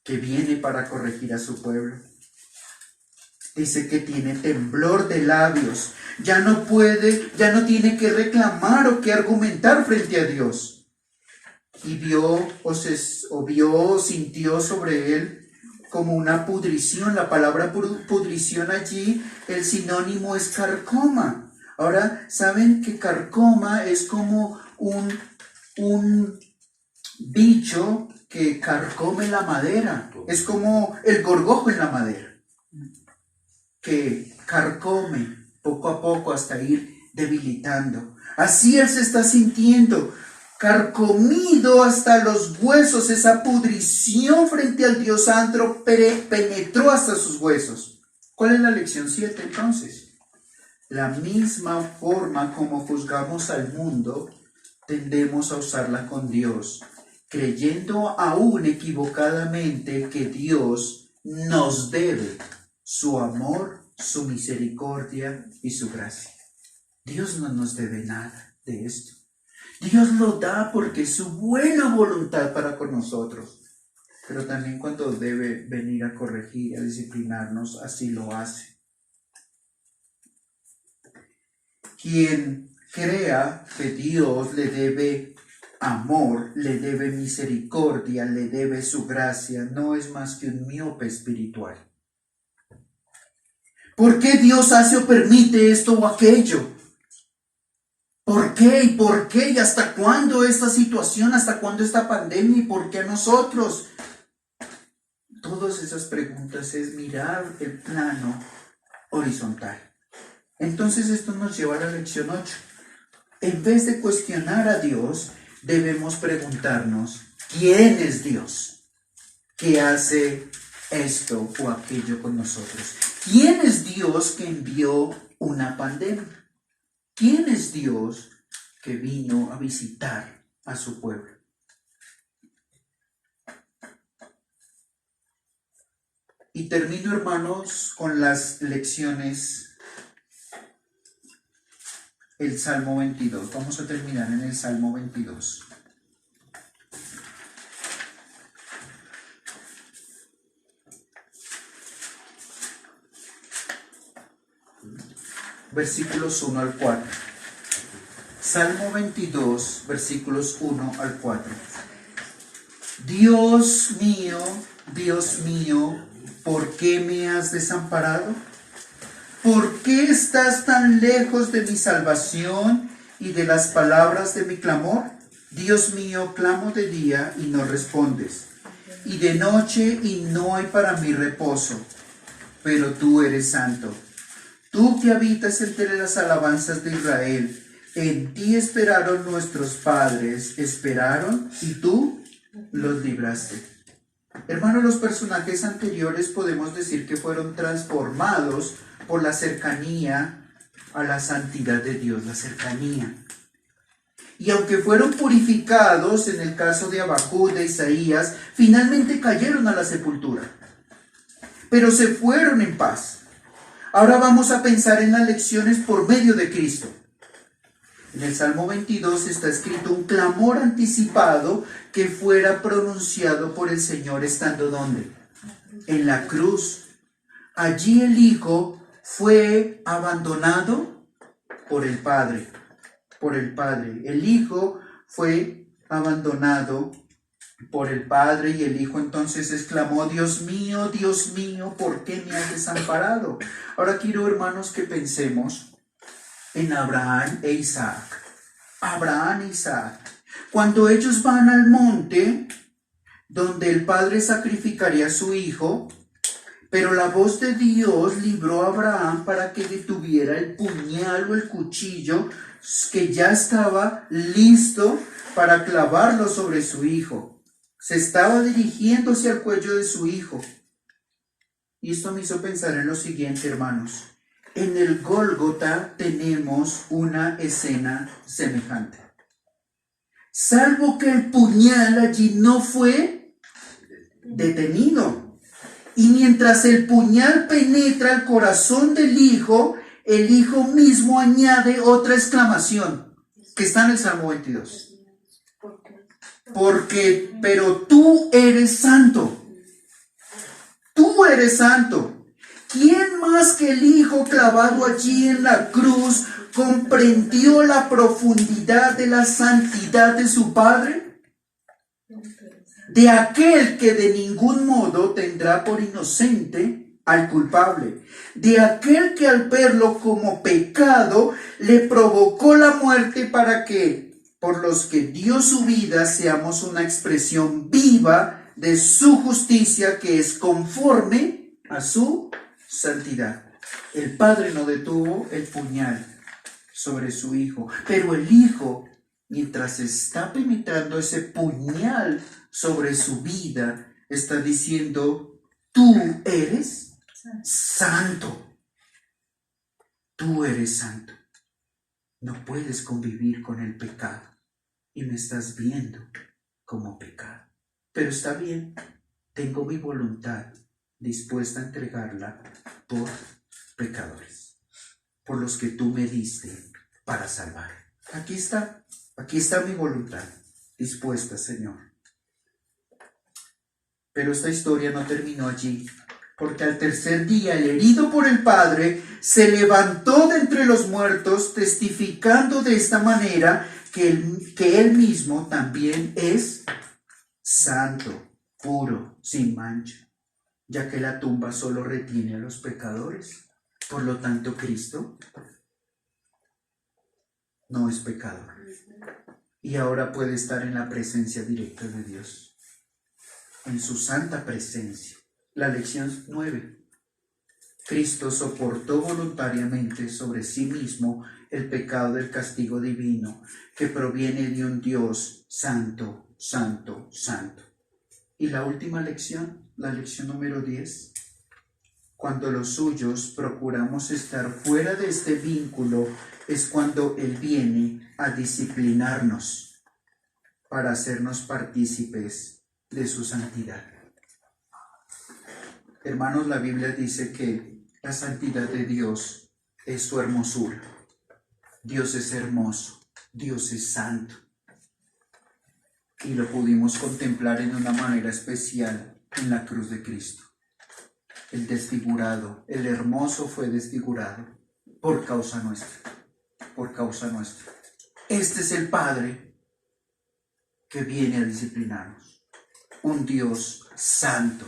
que viene para corregir a su pueblo. Dice que tiene temblor de labios. Ya no tiene que reclamar o que argumentar frente a Dios. Y sintió sobre él como una pudrición. La palabra pudrición allí, el sinónimo es carcoma. Ahora, ¿saben que carcoma es como un bicho que carcome la madera? Es como el gorgojo en la madera, que carcome poco a poco hasta ir debilitando. Así él se está sintiendo, carcomido hasta los huesos. Esa pudrición frente al Dios santo penetró hasta sus huesos. ¿Cuál es la lección 7 entonces? La misma forma como juzgamos al mundo, tendemos a usarla con Dios, creyendo aún equivocadamente que Dios nos debe su amor, su misericordia y su gracia. Dios no nos debe nada de esto. Dios lo da porque es su buena voluntad para con nosotros. Pero también cuando debe venir a corregir, a disciplinarnos, así lo hace. Quien crea que Dios le debe amor, le debe misericordia, le debe su gracia, no es más que un miope espiritual. ¿Por qué Dios hace o permite esto o aquello? ¿Por qué? ¿Y por qué? ¿Y hasta cuándo esta situación? ¿Hasta cuándo esta pandemia? ¿Y por qué a nosotros? Todas esas preguntas es mirar el plano horizontal. Entonces esto nos lleva a la lección 8. En vez de cuestionar a Dios, debemos preguntarnos, ¿quién es Dios que hace esto o aquello con nosotros? ¿Quién es Dios que envió una pandemia? ¿Quién es Dios que vino a visitar a su pueblo? Y termino, hermanos, con las lecciones. El Salmo 22. Vamos a terminar en el Salmo 22. Versículos 1 al 4. Salmo 22, versículos 1 al 4. Dios mío, ¿por qué me has desamparado? ¿Por qué estás tan lejos de mi salvación y de las palabras de mi clamor? Dios mío, clamo de día y no respondes, y de noche y no hay para mí reposo. Pero tú eres santo. Tú que habitas entre las alabanzas de Israel, en ti esperaron nuestros padres, esperaron y tú los libraste. Hermanos, los personajes anteriores podemos decir que fueron transformados por la cercanía a la santidad de Dios, la cercanía. Y aunque fueron purificados, en el caso de Habacuc, de Isaías, finalmente cayeron a la sepultura. Pero se fueron en paz. Ahora vamos a pensar en las lecciones por medio de Cristo. En el Salmo 22 está escrito un clamor anticipado que fuera pronunciado por el Señor estando ¿dónde? En la cruz. Allí el Hijo fue abandonado por el Padre. El Hijo fue abandonado por el Padre y el Hijo entonces exclamó, Dios mío, ¿por qué me has desamparado? Ahora quiero, hermanos, que pensemos en Abraham e Isaac. Cuando ellos van al monte donde el Padre sacrificaría a su Hijo, pero la voz de Dios libró a Abraham para que detuviera el puñal o el cuchillo que ya estaba listo para clavarlo sobre su hijo. Se estaba dirigiéndose al cuello de su hijo. Y esto me hizo pensar en lo siguiente, hermanos. En el Gólgota tenemos una escena semejante. Salvo que el puñal allí no fue detenido. Y mientras el puñal penetra el corazón del Hijo, el Hijo mismo añade otra exclamación que está en el Salmo 22. Pero tú eres santo. Tú eres santo. ¿Quién más que el Hijo clavado allí en la cruz comprendió la profundidad de la santidad de su Padre? De aquel que de ningún modo tendrá por inocente al culpable, de aquel que al verlo como pecado le provocó la muerte para que, por los que dio su vida, seamos una expresión viva de su justicia que es conforme a su santidad. El Padre no detuvo el puñal sobre su Hijo, pero el Hijo, mientras está penetrando ese puñal sobre su vida, está diciendo: tú eres santo. Tú eres santo. No puedes convivir con el pecado y me estás viendo como pecado. Pero está bien, tengo mi voluntad dispuesta a entregarla por pecadores, por los que tú me diste para salvar. Aquí está mi voluntad dispuesta, Señor. Pero esta historia no terminó allí, porque al tercer día el herido por el Padre se levantó de entre los muertos, testificando de esta manera que él mismo también es santo, puro, sin mancha, ya que la tumba solo retiene a los pecadores. Por lo tanto, Cristo no es pecador y ahora puede estar en la presencia directa de Dios, en su santa presencia. La lección 9. Cristo soportó voluntariamente sobre sí mismo el pecado del castigo divino que proviene de un Dios santo, santo, santo. Y la última lección, la lección número 10. Cuando los suyos procuramos estar fuera de este vínculo, es cuando Él viene a disciplinarnos para hacernos partícipes de su santidad. Hermanos, la Biblia dice que la santidad de Dios es su hermosura. Dios es hermoso, Dios es santo. Y lo pudimos contemplar en una manera especial en la cruz de Cristo. El desfigurado, el hermoso fue desfigurado por causa nuestra, por causa nuestra. Este es el Padre que viene a disciplinarnos. Un Dios santo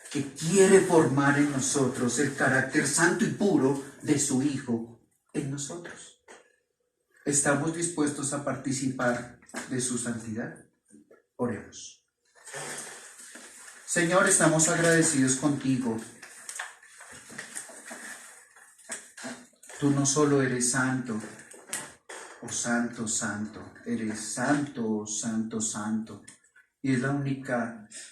que quiere formar en nosotros el carácter santo y puro de su Hijo en nosotros. ¿Estamos dispuestos a participar de su santidad? Oremos. Señor, estamos agradecidos contigo. Tú no solo eres santo, oh santo, santo, eres santo, santo, santo. Y es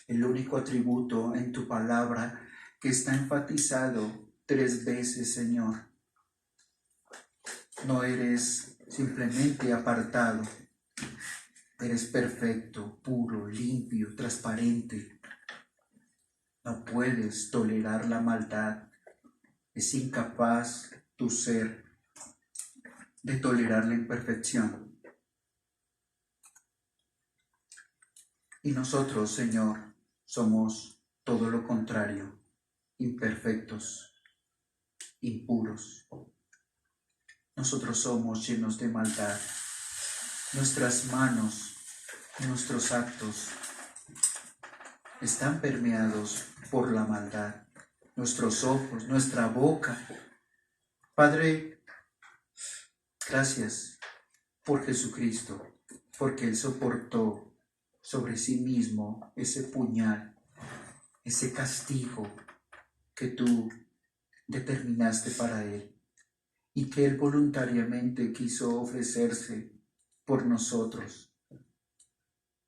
el único atributo en tu palabra que está enfatizado 3 veces, Señor. No eres simplemente apartado, eres perfecto, puro, limpio, transparente. No puedes tolerar la maldad. Es incapaz tu ser de tolerar la imperfección. Y nosotros, Señor, somos todo lo contrario, imperfectos, impuros. Nosotros somos llenos de maldad. Nuestras manos, nuestros actos están permeados por la maldad. Nuestros ojos, nuestra boca. Padre, gracias por Jesucristo, porque Él soportó sobre sí mismo ese puñal, ese castigo que tú determinaste para Él y que Él voluntariamente quiso ofrecerse por nosotros.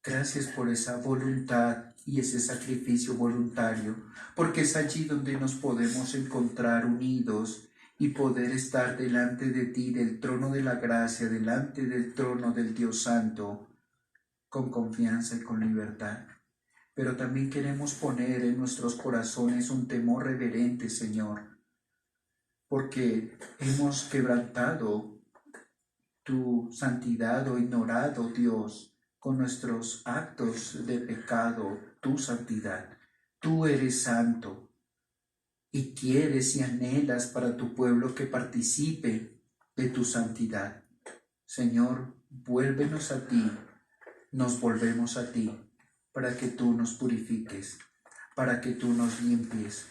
Gracias por esa voluntad y ese sacrificio voluntario, porque es allí donde nos podemos encontrar unidos y poder estar delante de ti, del trono de la gracia, delante del trono del Dios Santo, con confianza y con libertad. Pero también queremos poner en nuestros corazones un temor reverente, Señor, porque hemos quebrantado tu santidad o ignorado, Dios, con nuestros actos de pecado, tu santidad. Tú eres santo. y quieres y anhelas para tu pueblo que participe de tu santidad. Señor, vuélvenos a ti, nos volvemos a ti, para que tú nos purifiques, para que tú nos limpies,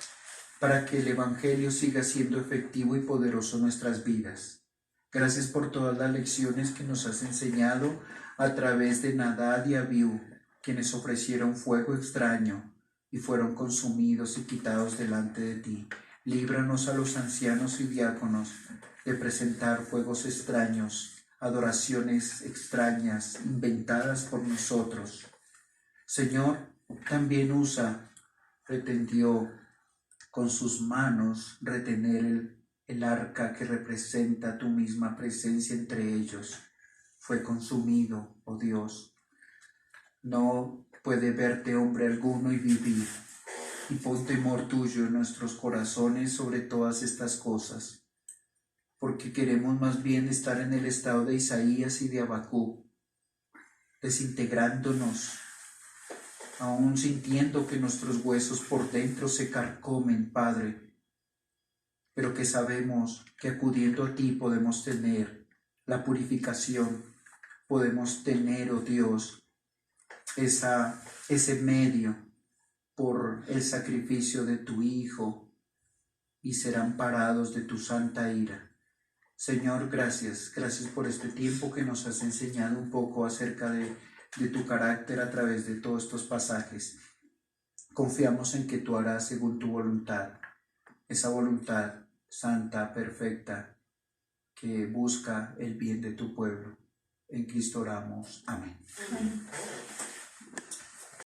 para que el Evangelio siga siendo efectivo y poderoso en nuestras vidas. Gracias por todas las lecciones que nos has enseñado a través de Nadab y Abiú, quienes ofrecieron fuego extraño y fueron consumidos y quitados delante de ti. Líbranos a los ancianos y diáconos de presentar fuegos extraños, adoraciones extrañas inventadas por nosotros. Señor, también pretendió con sus manos retener el arca que representa tu misma presencia entre ellos. Fue consumido, oh Dios. No puede verte hombre alguno y vivir. Y pon temor tuyo en nuestros corazones sobre todas estas cosas, porque queremos más bien estar en el estado de Isaías y de Habacuc, desintegrándonos, aún sintiendo que nuestros huesos por dentro se carcomen, Padre, pero que sabemos que acudiendo a ti podemos tener la purificación, podemos tener, oh Dios, ese medio por el sacrificio de tu Hijo y ser amparados de tu santa ira. Señor, gracias por este tiempo que nos has enseñado un poco acerca de tu carácter a través de todos estos pasajes. Confiamos en que tú harás según tu voluntad, esa voluntad santa, perfecta, que busca el bien de tu pueblo. En Cristo oramos. Amén. Amén.